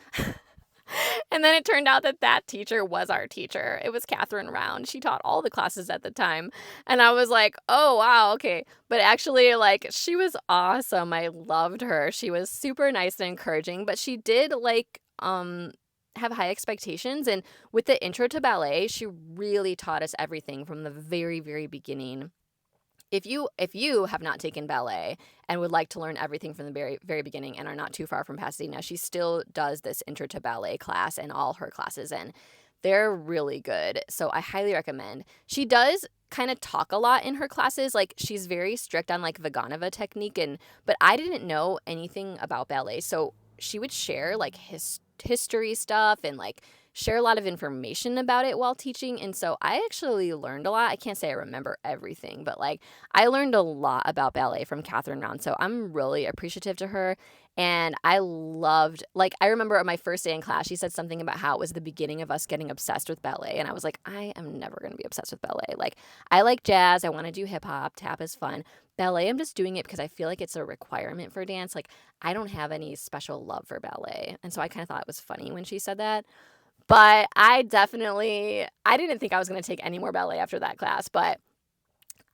And then it turned out that that teacher was our teacher. It was Catherine Round. She taught all the classes at the time. And I was like, oh, wow, okay. But actually, like, she was awesome. I loved her. She was super nice and encouraging, but she did, like, have high expectations. And with the intro to ballet, she really taught us everything from the very, very beginning. If you have not taken ballet and would like to learn everything from the very very beginning and are not too far from Pasadena, she still does this intro to ballet class and all her classes, and they're really good. So I highly recommend. She does kind of talk a lot in her classes. Like she's very strict on like Vaganova technique, and but I didn't know anything about ballet, so she would share like history stuff and like share a lot of information about it while teaching. And so I actually learned a lot. I can't say I remember everything, but like I learned a lot about ballet from Catherine Round. So I'm really appreciative to her. And I loved, like, I remember on my first day in class, she said something about how it was the beginning of us getting obsessed with ballet. And I was like, I am never going to be obsessed with ballet. Like, I like jazz. I want to do hip hop. Tap is fun. Ballet, I'm just doing it because I feel like it's a requirement for dance. Like, I don't have any special love for ballet. And so I kind of thought it was funny when she said that. But I didn't think I was going to take any more ballet after that class, but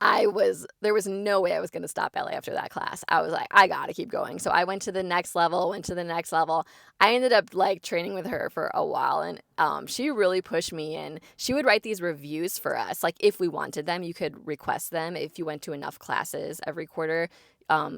there was no way I was going to stop ballet after that class. I was like, I got to keep going. So I went to the next level, went to the next level. I ended up like training with her for a while and she really pushed me and she would write these reviews for us. Like if we wanted them, you could request them if you went to enough classes every quarter.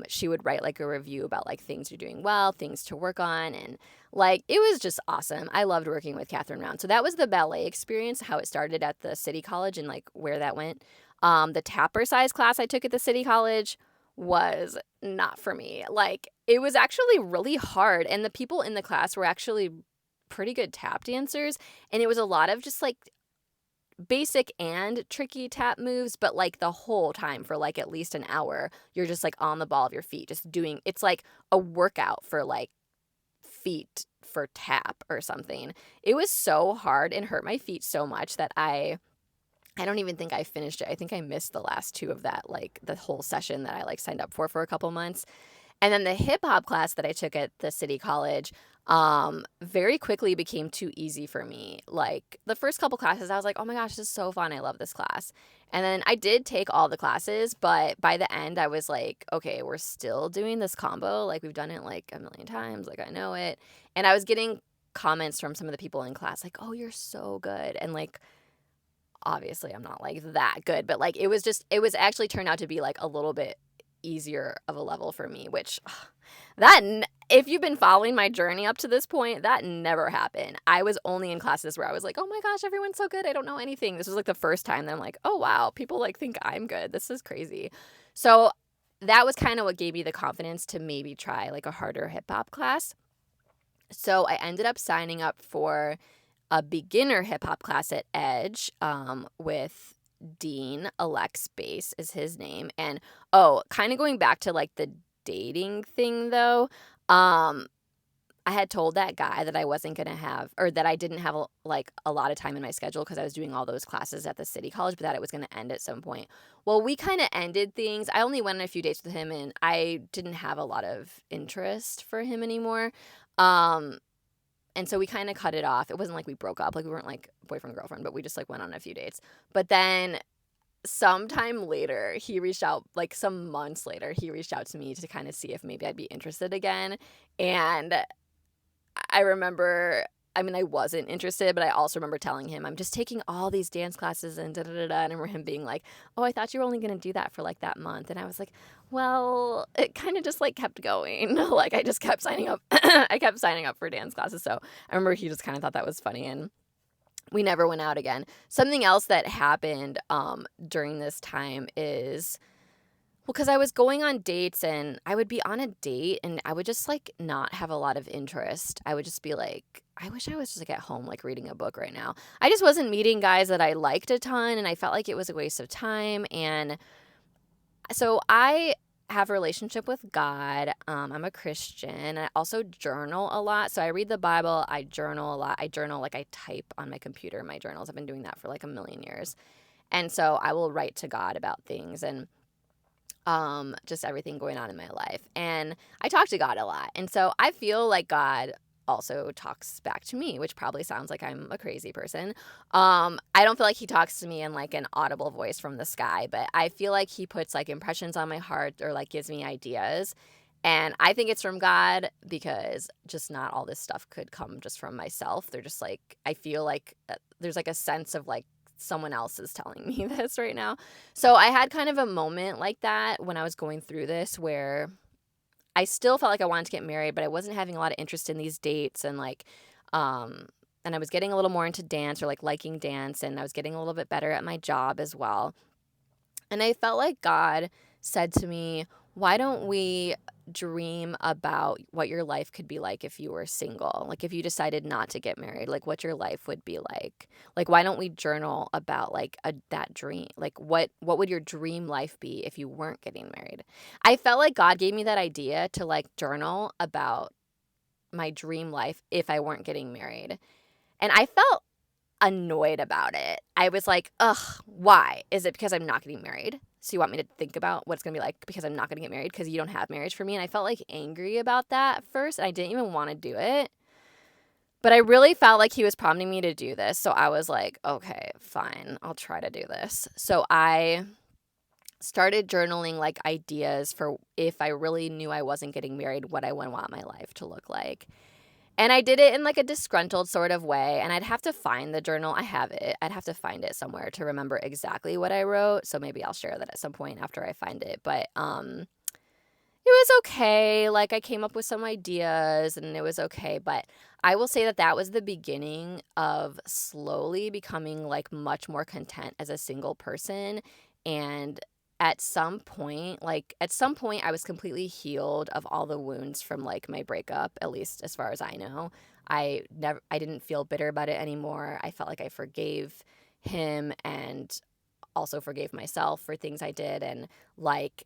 She would write like a review about like things you're doing well, things to work on, and like it was just awesome. I loved working with Catherine Round. So that was the ballet experience, how it started at the City College and like where that went. The tapper size class I took at the City College was not for me. Like it was actually really hard, and the people in the class were actually pretty good tap dancers, and it was a lot of just like basic and tricky tap moves, but like the whole time for like at least an hour, you're just like on the ball of your feet, just doing it's like a workout for like feet for tap or something. It was so hard and hurt my feet so much that I don't even think I finished it. I think I missed the last two of that, like the whole session that I like signed up for a couple months. And then the hip hop class that I took at the City College very quickly became too easy for me. Like the first couple classes, I was like, oh my gosh, this is so fun. I love this class. And then I did take all the classes, but by the end, I was like, okay, we're still doing this combo. Like we've done it like a million times. Like I know it. And I was getting comments from some of the people in class like, oh, you're so good. And like, obviously, I'm not like that good, but like it was actually turned out to be like a little bit easier of a level for me, which if you've been following my journey up to this point, that never happened. I was only in classes where I was like, oh my gosh, everyone's so good. I don't know anything. This was like the first time that I'm like, oh wow, people like think I'm good. This is crazy. So that was kind of what gave me the confidence to maybe try like a harder hip hop class. So I ended up signing up for a beginner hip hop class at Edge with Dean. Alex Bass is his name. And oh, kind of going back to like the dating thing though, I had told that guy that I wasn't going to have, or that I didn't have like a lot of time in my schedule because I was doing all those classes at the City College, but that it was going to end at some point. Well, we kind of ended things. I only went on a few dates with him and I didn't have a lot of interest for him anymore. Um, and so we kind of cut it off. It wasn't like we broke up. Like we weren't like boyfriend, girlfriend, but we just like went on a few dates. But then sometime later, he reached out, like some months later, he reached out to me to kind of see if maybe I'd be interested again. And I remember I wasn't interested, but I also remember telling him, I'm just taking all these dance classes and da-da-da-da. And I remember him being like, oh, I thought you were only going to do that for like that month. And I was like, well, it kind of just like kept going. Like I just kept signing up. I kept signing up for dance classes. So I remember he just kind of thought that was funny, and we never went out again. Something else that happened during this time is, well, because I was going on dates and I would be on a date and I would just like not have a lot of interest. I would just be like, I wish I was just like at home, like reading a book right now. I just wasn't meeting guys that I liked a ton, and I felt like it was a waste of time. And so I have a relationship with God. I'm a Christian. I also journal a lot. So I read the Bible. I journal a lot. I journal, like I type on my computer my journals. I've been doing that for like a million years. And so I will write to God about things and just everything going on in my life. And I talk to God a lot. And so I feel like God also talks back to me, which probably sounds like I'm a crazy person. I don't feel like he talks to me in like an audible voice from the sky, but I feel like he puts like impressions on my heart or like gives me ideas. And I think it's from God, because just not all this stuff could come just from myself. They're just like, I feel like there's like a sense of like someone else is telling me this right now. So I had kind of a moment like that when I was going through this, where I still felt like I wanted to get married, but I wasn't having a lot of interest in these dates, and like and I was getting a little more into dance, or like liking dance, and I was getting a little bit better at my job as well. And I felt like God said to me, why don't we dream about what your life could be like if you were single? Like if you decided not to get married, like what your life would be like. Like why don't we journal about like that dream? Like what would your dream life be if you weren't getting married? I felt like God gave me that idea to like journal about my dream life if I weren't getting married. And I felt annoyed about it. I was like, ugh, why? Is it because I'm not getting married? So you want me to think about what it's going to be like because I'm not going to get married because you don't have marriage for me? And I felt like angry about that at first, and I didn't even want to do it. But I really felt like he was prompting me to do this. So I was like, okay, fine, I'll try to do this. So I started journaling like ideas for if I really knew I wasn't getting married, what I would want my life to look like. And I did it in like a disgruntled sort of way, and I'd have to find the journal. I have it. I'd have to find it somewhere to remember exactly what I wrote. So maybe I'll share that at some point after I find it. But it was okay. Like I came up with some ideas and it was okay. But I will say that that was the beginning of slowly becoming like much more content as a single person. And at some point, I was completely healed of all the wounds from like my breakup, at least as far as I know. I didn't feel bitter about it anymore. I felt like I forgave him and also forgave myself for things I did, and like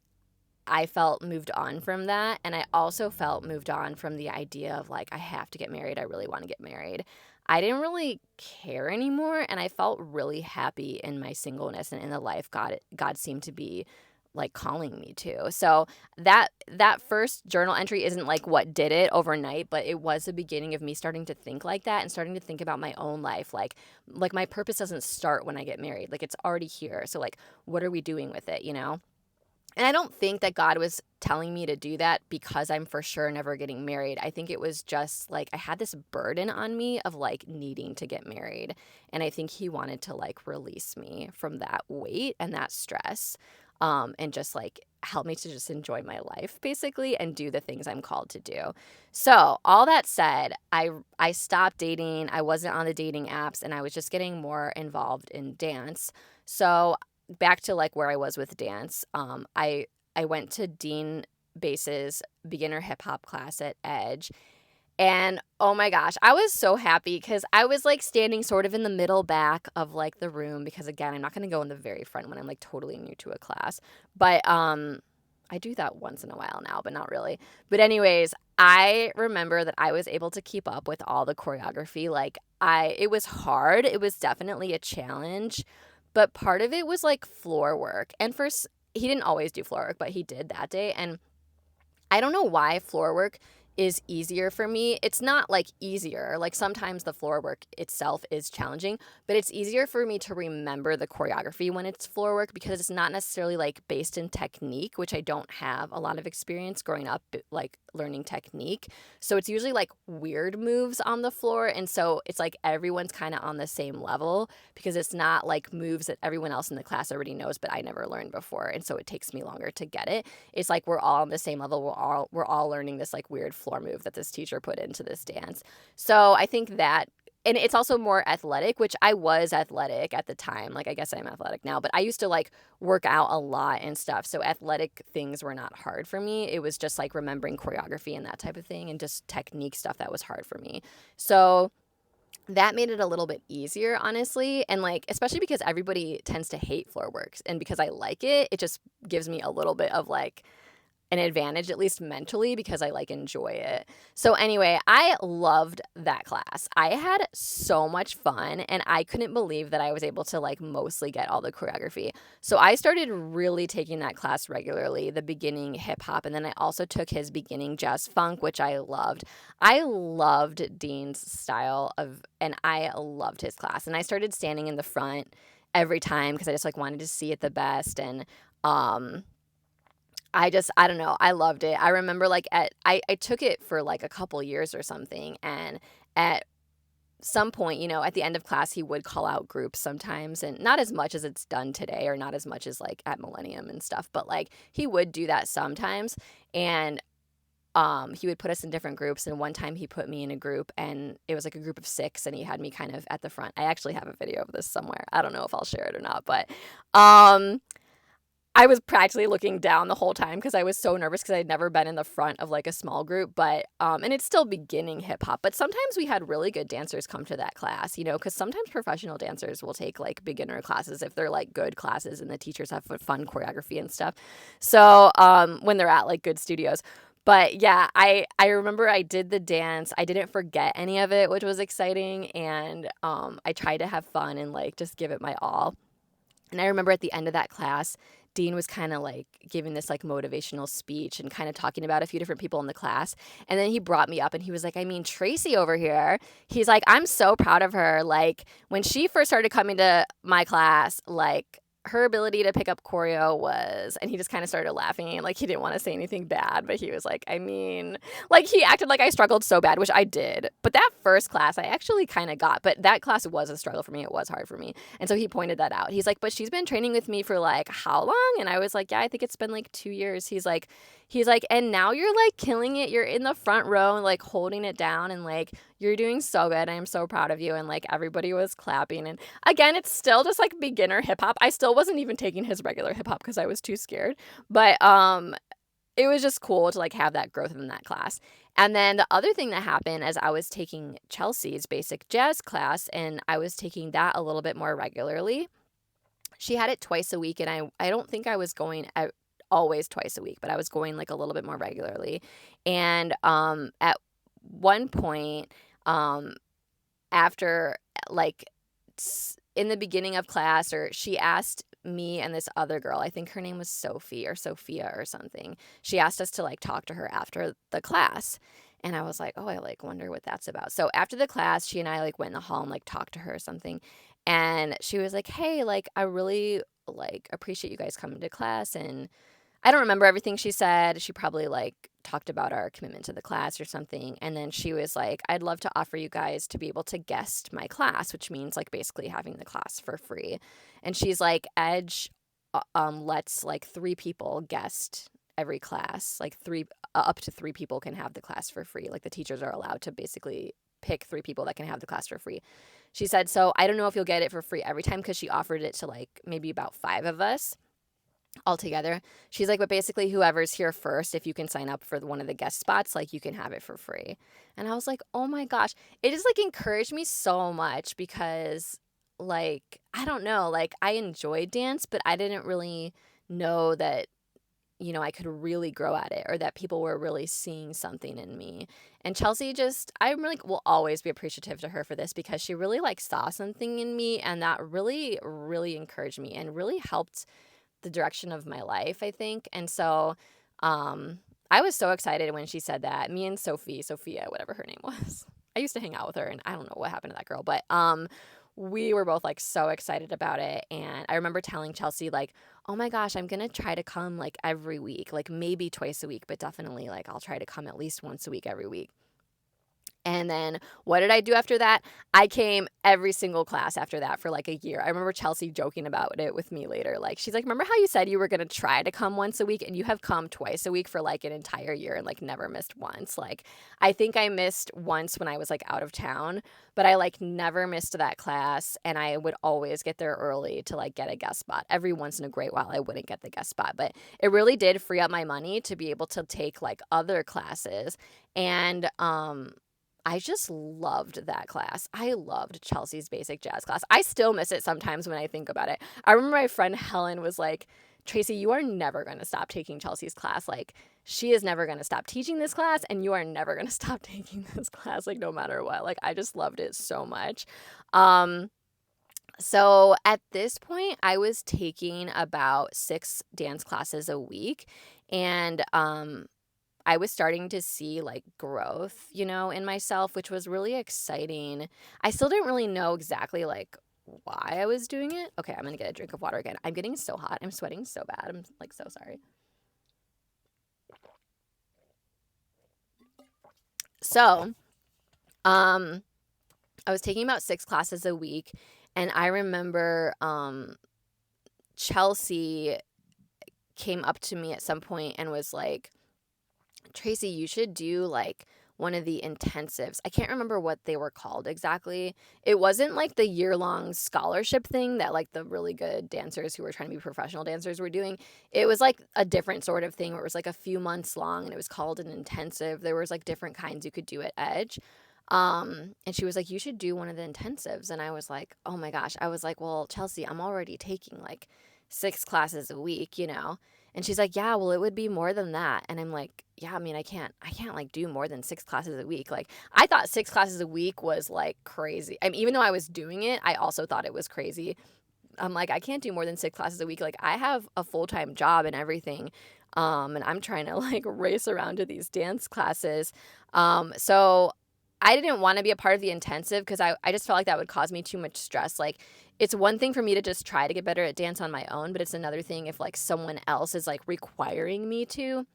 I felt moved on from that. And I also felt moved on from the idea of like, I have to get married. I really want to get married. I didn't really care anymore. And I felt really happy in my singleness and in the life God seemed to be like calling me to. So that first journal entry isn't like what did it overnight, but it was the beginning of me starting to think like that and starting to think about my own life. Like my purpose doesn't start when I get married. Like it's already here. So like, what are we doing with it, you know? And I don't think that God was telling me to do that because I'm for sure never getting married. I think it was just like I had this burden on me of like needing to get married. And I think he wanted to like release me from that weight and that stress, and just like help me to just enjoy my life basically and do the things I'm called to do. So all that said, I stopped dating. I wasn't on the dating apps, and I was just getting more involved in dance. So back to like where I was with dance, I went to Dean Bass's beginner hip hop class at Edge. And oh my gosh, I was so happy because I was like standing sort of in the middle back of like the room, because again, I'm not going to go in the very front when I'm like totally new to a class. But I do that once in a while now, but not really. But anyways, I remember that I was able to keep up with all the choreography. Like it was hard. It was definitely a challenge, but part of it was like floor work. And first, he didn't always do floor work, but he did that day. And I don't know why floor work is easier for me. It's not like easier. Like sometimes the floor work itself is challenging, but it's easier for me to remember the choreography when it's floor work because it's not necessarily like based in technique, which I don't have a lot of experience growing up like learning technique. So it's usually like weird moves on the floor. And so it's like everyone's kind of on the same level because it's not like moves that everyone else in the class already knows, but I never learned before. And so it takes me longer to get it. It's like we're all on the same level. We're all learning this like weird floor move that this teacher put into this dance. So I think that, and it's also more athletic, which I was athletic at the time. Like I guess I'm athletic now, but I used to like work out a lot and stuff. So athletic things were not hard for me. It was just like remembering choreography and that type of thing and just technique stuff that was hard for me. So that made it a little bit easier, honestly. And like, especially because everybody tends to hate floor works. And because I like it, it just gives me a little bit of like an advantage, at least mentally, because I like enjoy it. So anyway, I loved that class. I had so much fun and I couldn't believe that I was able to like mostly get all the choreography. So I started really taking that class regularly, the beginning hip hop, and then I also took his beginning jazz funk, which I loved. I loved Dean's style and I loved his class. And I started standing in the front every time because I just like wanted to see it the best. And I don't know. I loved it. I remember like I took it for like a couple years or something. And at some point, at the end of class, he would call out groups sometimes and not as much as it's done today or not as much as like at Millennium and stuff. But like he would do that sometimes. And he would put us in different groups. And one time he put me in a group and it was like a group of 6 and he had me kind of at the front. I actually have a video of this somewhere. I don't know if I'll share it or not, but I was practically looking down the whole time because I was so nervous because I'd never been in the front of like a small group. But and it's still beginning hip hop. But sometimes we had really good dancers come to that class, because sometimes professional dancers will take like beginner classes if they're like good classes and the teachers have fun choreography and stuff. So when they're at like good studios. But yeah, I remember I did the dance. I didn't forget any of it, which was exciting. And I tried to have fun and like just give it my all. And I remember at the end of that class, Dean was kind of like giving this like motivational speech and kind of talking about a few different people in the class. And then he brought me up and he was like, I mean, Tracy over here, he's like, I'm so proud of her. Like when she first started coming to my class, like her ability to pick up choreo was, and he just kind of started laughing. Like he didn't want to say anything bad, but he was like, I mean, like he acted like I struggled so bad, which I did. But that first class I actually kind of got, but that class was a struggle for me. It was hard for me. And so he pointed that out. He's like, but she's been training with me for like how long? And I was like, yeah, I think it's been like 2 years. He's like, and now you're like killing it. You're in the front row and like holding it down and like you're doing so good. I'm so proud of you. And like everybody was clapping. And again, it's still just like beginner hip hop. I still wasn't even taking his regular hip hop because I was too scared. But it was just cool to like have that growth in that class. And then the other thing that happened as I was taking Chelsea's basic jazz class and I was taking that a little bit more regularly. She had it twice a week and I don't think I was going always twice a week, but I was going like a little bit more regularly. And at one point, after like in the beginning of class, or she asked me and this other girl, I think her name was Sophie or Sophia or something. She asked us to like talk to her after the class. And I was like, oh, I like wonder what that's about. So after the class, she and I like went in the hall and like talked to her or something. And she was like, hey, like I really like appreciate you guys coming to class. And I don't remember everything she said. She probably like talked about our commitment to the class or something. And then she was like, I'd love to offer you guys to be able to guest my class, which means like basically having the class for free. And she's like, Edge lets like 3 people guest every class. Like up to 3 people can have the class for free. Like the teachers are allowed to basically pick 3 people that can have the class for free. She said, so I don't know if you'll get it for free every time because she offered it to like maybe about 5 of us altogether. She's like, but basically whoever's here first, if you can sign up for one of the guest spots, like you can have it for free. And I was like, oh my gosh, it just like encouraged me so much because like, I don't know, like I enjoyed dance, but I didn't really know that, I could really grow at it or that people were really seeing something in me. And Chelsea I'm really will always be appreciative to her for this because she really like saw something in me and that really, really encouraged me and really helped the direction of my life, I think. And so I was so excited when she said that. Me and Sophia, whatever her name was. I used to hang out with her, and I don't know what happened to that girl, but we were both like so excited about it. And I remember telling Chelsea like, "Oh my gosh, I'm going to try to come like every week, like maybe twice a week, but definitely like I'll try to come at least once a week every week." And then what did I do after that? I came every single class after that for like a year. I remember Chelsea joking about it with me later. Like, she's like, "Remember how you said you were going to try to come once a week and you have come twice a week for like an entire year and like never missed once?" Like, I think I missed once when I was like out of town, but I like never missed that class. And I would always get there early to like get a guest spot. Every once in a great while, I wouldn't get the guest spot, but it really did free up my money to be able to take like other classes. And, I just loved that class. I loved Chelsea's basic jazz class. I still miss it sometimes when I think about it. I remember my friend Helen was like, "Tracy, you are never going to stop taking Chelsea's class. Like, she is never going to stop teaching this class, and you are never going to stop taking this class, like, no matter what." Like, I just loved it so much. Um, so at this point, I was taking about 6 dance classes a week. And I was starting to see like growth, in myself, which was really exciting. I still didn't really know exactly like why I was doing it. Okay, I'm gonna get a drink of water again. I'm getting so hot. I'm sweating so bad. I'm like so sorry. So, um, I was taking about 6 classes a week, and I remember Chelsea came up to me at some point and was like, "Tracy, you should do like one of the intensives." I can't remember what they were called exactly. It wasn't like the year-long scholarship thing that like the really good dancers who were trying to be professional dancers were doing. It was like a different sort of thing where it was like a few months long and it was called an intensive. There was like different kinds you could do at Edge. And she was like, "You should do one of the intensives." And I was like, "Oh my gosh." I was like, "Well, Chelsea, I'm already taking like 6 classes a week." And she's like, "Yeah, well, it would be more than that." And I'm like, "Yeah, I mean, I can't like do more than 6 classes a week." Like, I thought 6 classes a week was like crazy. I mean, even though I was doing it, I also thought it was crazy. I'm like, I can't do more than 6 classes a week. Like, I have a full-time job and everything. And I'm trying to like race around to these dance classes. So I didn't want to be a part of the intensive because I just felt like that would cause me too much stress. Like, it's one thing for me to just try to get better at dance on my own, but it's another thing if like someone else is like requiring me to,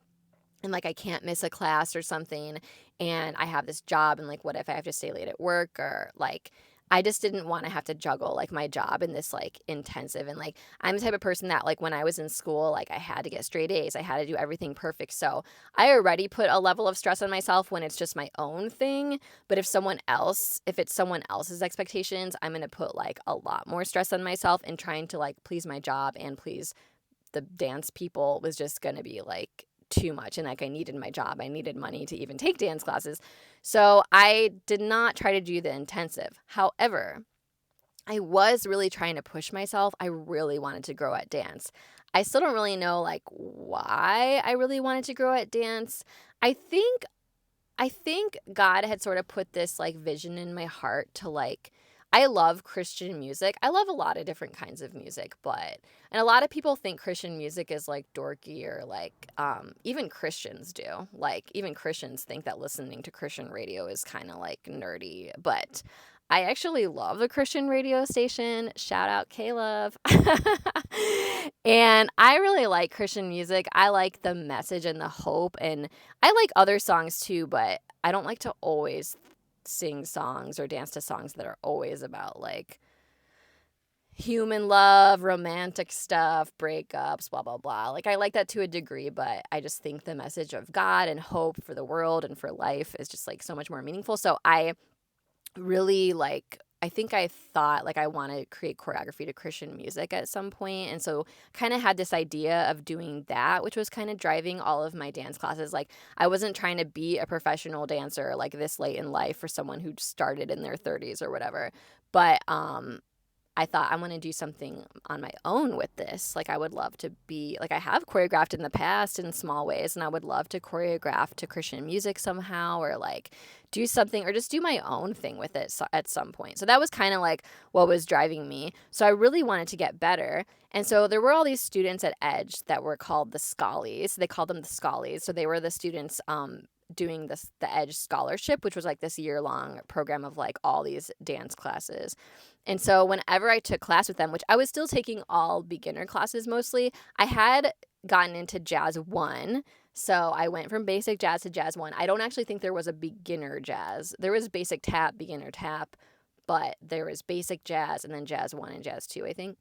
and like I can't miss a class or something, and I have this job, and like what if I have to stay late at work, or like I just didn't want to have to juggle like my job and this like intensive. And like I'm the type of person that like when I was in school, like I had to get straight A's, I had to do everything perfect. So I already put a level of stress on myself when it's just my own thing. But if it's someone else's expectations, I'm going to put like a lot more stress on myself, and trying to like please my job and please the dance people was just going to be like too much. And like I needed my job, I needed money to even take dance classes. So I did not try to do the intensive. However, I was really trying to push myself. I really wanted to grow at dance. I still don't really know like why I really wanted to grow at dance. I think God had sort of put this like vision in my heart to like, I love Christian music. I love a lot of different kinds of music, and a lot of people think Christian music is like dorky, or like even Christians do. Like even Christians think that listening to Christian radio is kind of like nerdy, but I actually love the Christian radio station. Shout out Caleb. And I really like Christian music. I like the message and the hope, and I like other songs too, but I don't like to always sing songs or dance to songs that are always about like human love, romantic stuff, breakups, blah, blah, blah. Like, I like that to a degree, but I just think the message of God and hope for the world and for life is just like so much more meaningful. So I really like, I think I thought like I want to create choreography to Christian music at some point. And so kind of had this idea of doing that, which was kind of driving all of my dance classes. Like I wasn't trying to be a professional dancer like this late in life for someone who started in their 30s or whatever. But I thought I want to do something on my own with this. Like I would love to be like I have choreographed in the past in small ways, and I would love to choreograph to Christian music somehow, or like do something or just do my own thing with it at some point. So that was kind of like what was driving me. So I really wanted to get better. And so there were all these students at Edge that were called the Schollies. They called them the Schollies. So they were the students doing the Edge Scholarship, which was like this year-long program of like all these dance classes. And so whenever I took class with them, which I was still taking all beginner classes mostly, I had gotten into Jazz 1. So I went from basic jazz to Jazz 1. I don't actually think there was a beginner jazz. There was basic tap, beginner tap, but there was basic jazz and then Jazz 1 and Jazz 2, I think.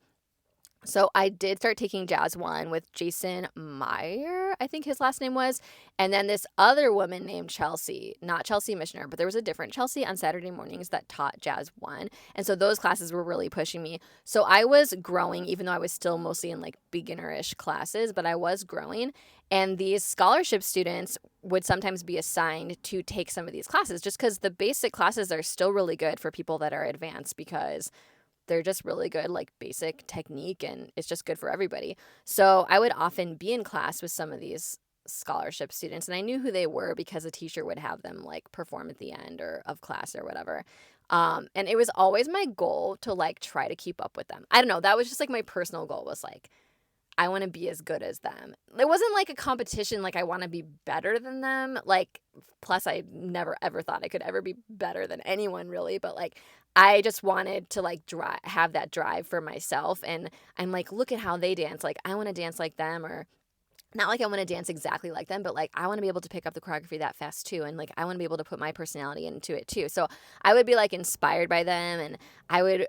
So I did start taking Jazz 1 with Jason Meyer, I think his last name was, and then this other woman named Chelsea, not Chelsea Missioner, but there was a different Chelsea on Saturday mornings that taught Jazz 1. And so those classes were really pushing me. So I was growing, even though I was still mostly in like beginner-ish classes, but I was growing. And these scholarship students would sometimes be assigned to take some of these classes just because the basic classes are still really good for people that are advanced because they're just really good, like basic technique, and it's just good for everybody. So I would often be in class with some of these scholarship students, and I knew who they were because a teacher would have them like perform at the end or of class or whatever. And it was always my goal to like try to keep up with them. I don't know. That was just like my personal goal was like, I want to be as good as them. It wasn't like a competition, like I want to be better than them. Like, plus I never ever thought I could ever be better than anyone really, but like I just wanted to like have that drive for myself. And I'm like, look at how they dance. Like I want to dance like them, or not like I want to dance exactly like them, but like I want to be able to pick up the choreography that fast too. And like I want to be able to put my personality into it too. So I would be like inspired by them, and I would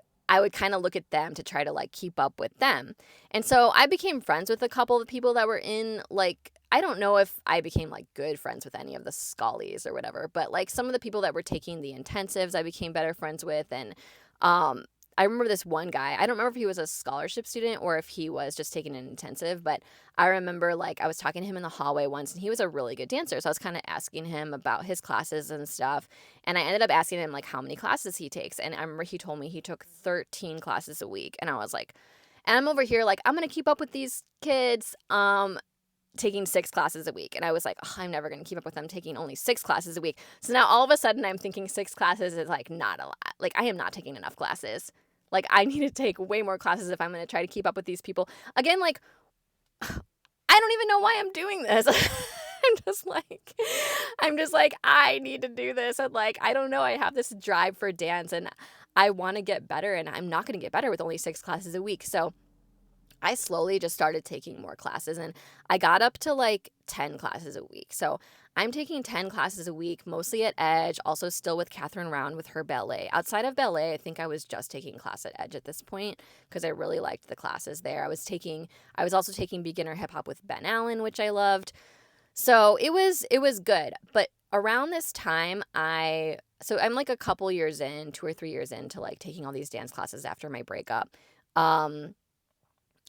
kind of look at them to try to like keep up with them. And so I became friends with a couple of people that were in like, I don't know if I became like good friends with any of the Schollies or whatever, but like some of the people that were taking the intensives I became better friends with. And I remember this one guy, I don't remember if he was a scholarship student or if he was just taking an intensive, but I remember like I was talking to him in the hallway once, and he was a really good dancer. So I was kind of asking him about his classes and stuff. And I ended up asking him like how many classes he takes. And I remember he told me he took 13 classes a week. And I was like, and I'm over here like, I'm going to keep up with these kids taking 6 classes a week. And I was like, oh, I'm never going to keep up with them taking only 6 classes a week. So now all of a sudden I'm thinking 6 classes is like not a lot. Like I am not taking enough classes. Like I need to take way more classes if I'm going to try to keep up with these people. Again, like I don't even know why I'm doing this. I'm just like, I need to do this. And like, I don't know. I have this drive for dance and I want to get better, and I'm not going to get better with only 6 classes a week. So I slowly just started taking more classes, and I got up to like 10 classes a week. So I'm taking 10 classes a week, mostly at Edge, also still with Catherine Round with her ballet. Outside of ballet, I think I was just taking class at Edge at this point because I really liked the classes there. I was also taking beginner hip hop with Ben Allen, which I loved. So it was good. But around this time, so I'm like a couple years in, 2 or 3 years into like taking all these dance classes after my breakup.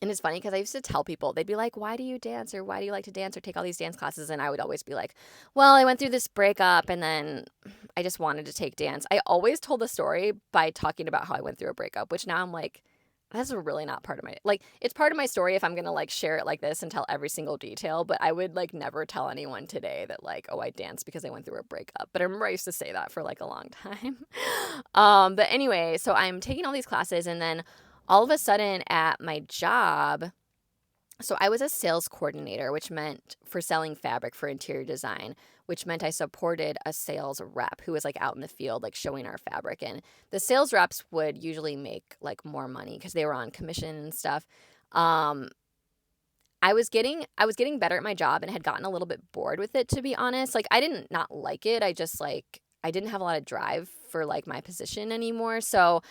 And it's funny because I used to tell people, they'd be like, why do you dance, or why do you like to dance or take all these dance classes? And I would always be like, well, I went through this breakup and then I just wanted to take dance. I always told the story by talking about how I went through a breakup, which now I'm like, that's really not part of my, like, it's part of my story if I'm going to like share it like this and tell every single detail, but I would like never tell anyone today that like, oh, I danced because I went through a breakup. But I remember I used to say that for like a long time. But anyway, so I'm taking all these classes, and then all of a sudden at my job, so I was a sales coordinator, which meant for selling fabric for interior design, which meant I supported a sales rep who was like out in the field, like showing our fabric. And the sales reps would usually make like more money because they were on commission and stuff. I was getting better at my job and had gotten a little bit bored with it, to be honest. Like I didn't not like it. I just like, I didn't have a lot of drive for like my position anymore. So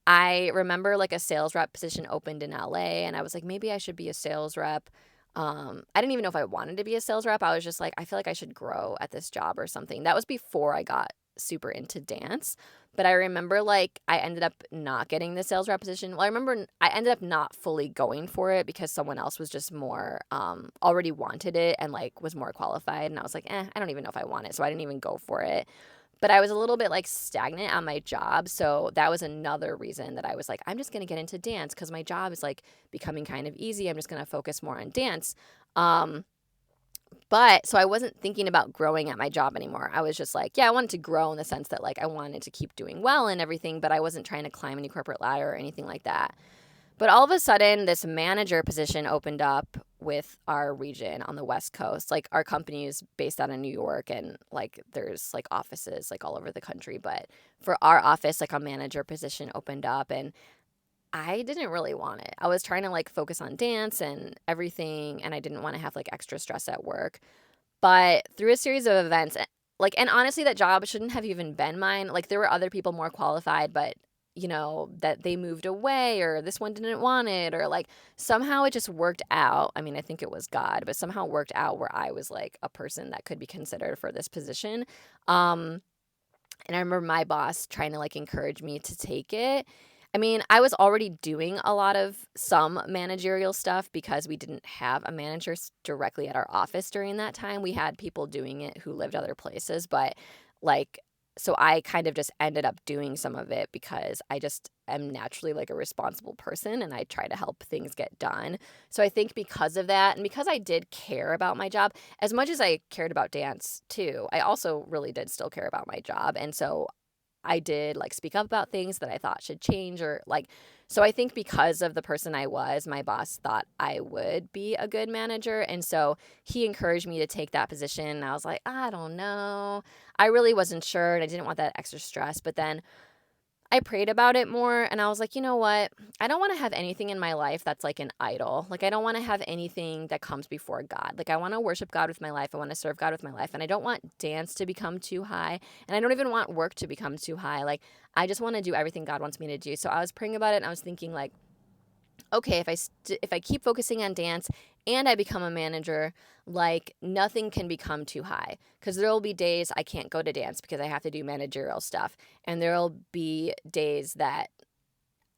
I remember like a sales rep position opened in LA, and I was like, maybe I should be a sales rep. I didn't even know if I wanted to be a sales rep. I was just like, I feel like I should grow at this job or something. That was before I got super into dance. But I remember like I ended up not getting the sales rep position. Well, I remember I ended up not fully going for it because someone else was just more already wanted it and like was more qualified. And I was like, I don't even know if I want it. So I didn't even go for it. But I was a little bit like stagnant on my job. So that was another reason that I was like, I'm just going to get into dance because my job is like becoming kind of easy. I'm just going to focus more on dance. Um, but so I wasn't thinking about growing at my job anymore. I was just like, yeah, I wanted to grow in the sense that like I wanted to keep doing well and everything, but I wasn't trying to climb any corporate ladder or anything like that. But all of a sudden, this manager position opened up with our region on the West Coast. Like our company is based out of New York and like there's like offices like all over the country. But for our office, like a manager position opened up and I didn't really want it. I was trying to like focus on dance and everything and I didn't want to have like extra stress at work. But through a series of events, like, and honestly, that job shouldn't have even been mine. Like, there were other people more qualified, but, that they moved away or this one didn't want it or like somehow it just worked out. I mean, I think it was God, but somehow it worked out where I was like a person that could be considered for this position. Um, and I remember my boss trying to like encourage me to take it. I mean, I was already doing a lot of some managerial stuff because we didn't have a manager directly at our office during that time. We had people doing it who lived other places, but like, so I kind of just ended up doing some of it because I just am naturally like a responsible person and I try to help things get done. So I think because of that and because I did care about my job as much as I cared about dance too, I also really did still care about my job. And so I did like speak up about things that I thought should change or like so I think because of the person I was, my boss thought I would be a good manager and so he encouraged me to take that position and I was like, I don't know. I really wasn't sure and I didn't want that extra stress, but then I prayed about it more and I was like, you know what? I don't want to have anything in my life that's like an idol. Like, I don't want to have anything that comes before God. Like, I want to worship God with my life. I want to serve God with my life. And I don't want dance to become too high. And I don't even want work to become too high. Like, I just want to do everything God wants me to do. So I was praying about it and I was thinking, like, okay, if I keep focusing on dance and I become a manager, like nothing can become too high because there will be days I can't go to dance because I have to do managerial stuff, and there will be days that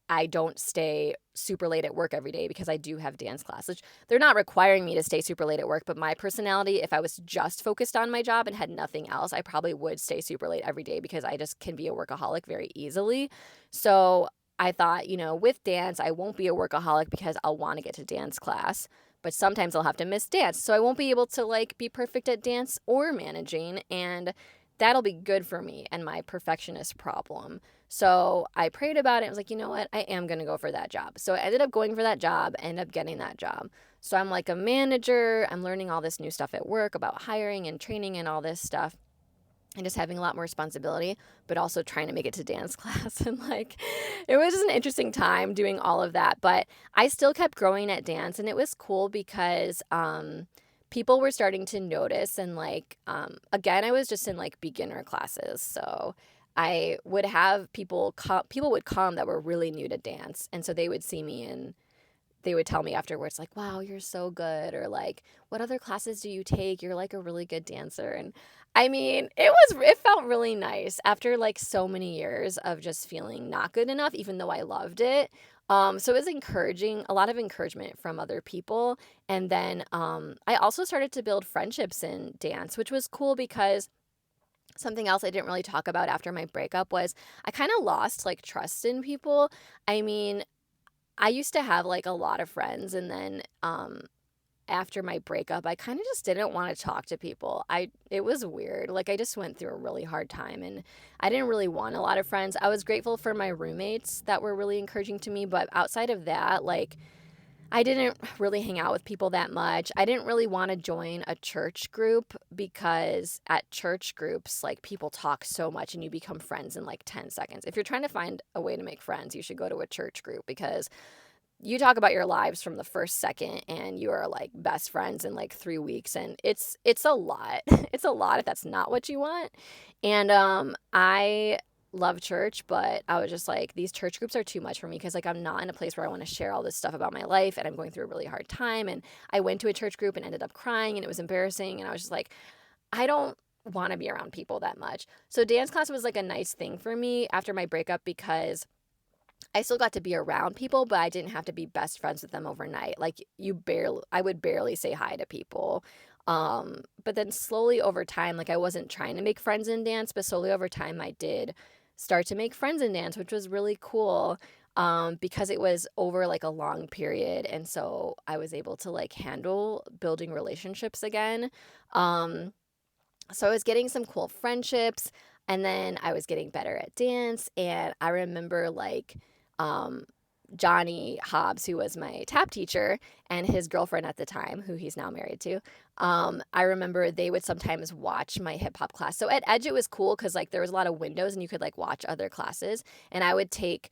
I don't stay super late at work every day because I do have dance class, which they're not requiring me to stay super late at work, but my personality, if I was just focused on my job and had nothing else, I probably would stay super late every day because I just can be a workaholic very easily. So I thought, with dance, I won't be a workaholic because I'll want to get to dance class, but sometimes I'll have to miss dance. So I won't be able to like be perfect at dance or managing, and that'll be good for me and my perfectionist problem. So I prayed about it. I was like, you know what? I am going to go for that job. So I ended up going for that job, ended up getting that job. So I'm like a manager. I'm learning all this new stuff at work about hiring and training and all this stuff and just having a lot more responsibility, but also trying to make it to dance class. And like, it was just an interesting time doing all of that. But I still kept growing at dance and it was cool because, people were starting to notice and like again I was just in like beginner classes, so I would have people would come that were really new to dance, and so they would see me and they would tell me afterwards like, wow, you're so good, or like, what other classes do you take, you're like a really good dancer. And I mean, it felt really nice after like so many years of just feeling not good enough even though I loved it. So it was encouraging, a lot of encouragement from other people. And then I also started to build friendships in dance, which was cool because something else I didn't really talk about after my breakup was I kind of lost like trust in people. I mean, I used to have like a lot of friends, and then after my breakup, I kind of just didn't want to talk to people. It was weird. Like, I just went through a really hard time and I didn't really want a lot of friends. I was grateful for my roommates that were really encouraging to me, but outside of that, like, I didn't really hang out with people that much. I didn't really want to join a church group because at church groups, like, people talk so much and you become friends in like 10 seconds. If you're trying to find a way to make friends, you should go to a church group because you talk about your lives from the first second and you are like best friends in like 3 weeks, and it's a lot. It's a lot if that's not what you want. And I love church, but I was just like, these church groups are too much for me because like I'm not in a place where I want to share all this stuff about my life and I'm going through a really hard time. And I went to a church group and ended up crying and it was embarrassing, and I was just like, I don't want to be around people that much. So dance class was like a nice thing for me after my breakup because I still got to be around people, but I didn't have to be best friends with them overnight. Like, I would barely say hi to people. But then slowly over time, like I wasn't trying to make friends in dance, but slowly over time I did start to make friends in dance, which was really cool. Because it was over like a long period. And so I was able to like handle building relationships again. Um, so I was getting some cool friendships, and then I was getting better at dance. And I remember like, um, Johnny Hobbs, who was my tap teacher, and his girlfriend at the time, who he's now married to. I remember they would sometimes watch my hip hop class. So at Edge, it was cool because like there was a lot of windows and you could like watch other classes. And I would take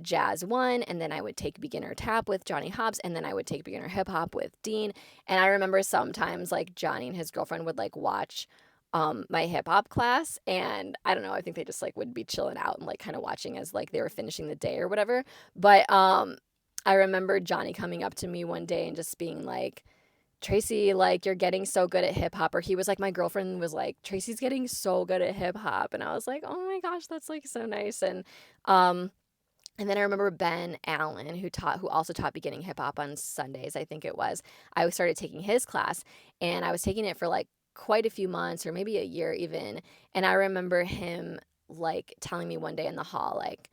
Jazz 1, and then I would take beginner tap with Johnny Hobbs, and then I would take beginner hip hop with Dean. And I remember sometimes like Johnny and his girlfriend would like watch my hip hop class, and I don't know, I think they just like would be chilling out and like kind of watching as like they were finishing the day or whatever. But I remember Johnny coming up to me one day and just being like, Tracy, like you're getting so good at hip hop. Or he was like, my girlfriend was like, Tracy's getting so good at hip hop. And I was like, oh my gosh, that's like so nice. Um and then I remember Ben Allen, who also taught beginning hip hop on Sundays, I think it was. I started taking his class, and I was taking it for like quite a few months or maybe a year even. And I remember him like telling me one day in the hall, like,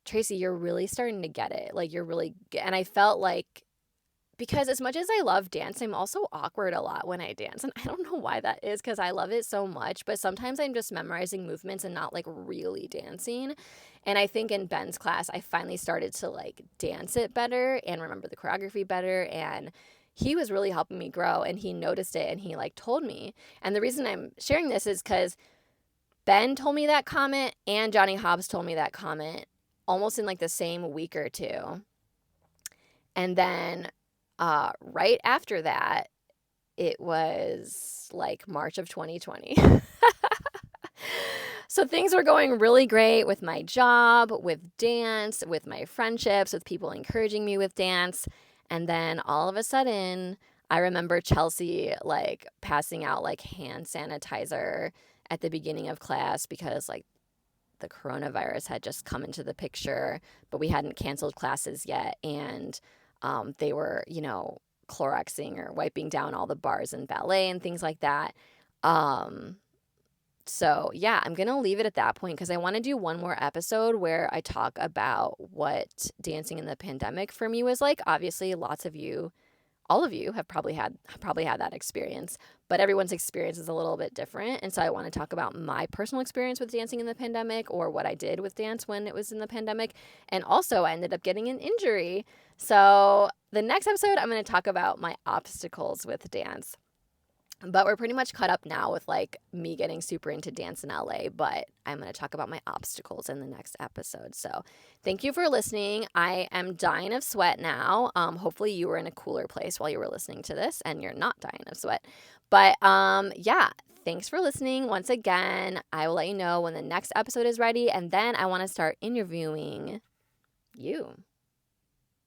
Tracy, you're really starting to get it. Like you're really and I felt like, because as much as I love dance, I'm also awkward a lot when I dance. And I don't know why that is, because I love it so much. But sometimes I'm just memorizing movements and not like really dancing. And I think in Ben's class, I finally started to like dance it better and remember the choreography better. And he was really helping me grow, and he noticed it and he like told me. And the reason I'm sharing this is because Ben told me that comment and Johnny Hobbs told me that comment almost in like the same week or two. And then right after that, it was like March of 2020. So things were going really great with my job, with dance, with my friendships, with people encouraging me with dance. And then all of a sudden, I remember Chelsea like passing out like hand sanitizer at the beginning of class because like the coronavirus had just come into the picture, but we hadn't canceled classes yet. And they were, Cloroxing or wiping down all the bars and ballet and things like that. Um, so, yeah, I'm going to leave it at that point because I want to do one more episode where I talk about what dancing in the pandemic for me was like. Obviously, lots of you, all of you have probably had that experience, but everyone's experience is a little bit different. And so I want to talk about my personal experience with dancing in the pandemic, or what I did with dance when it was in the pandemic. And also I ended up getting an injury. So the next episode, I'm going to talk about my obstacles with dance. But we're pretty much caught up now with like me getting super into dance in LA, but I'm going to talk about my obstacles in the next episode. So thank you for listening. I am dying of sweat now. Hopefully you were in a cooler place while you were listening to this and you're not dying of sweat. But yeah, thanks for listening. Once again, I will let you know when the next episode is ready, and then I want to start interviewing you.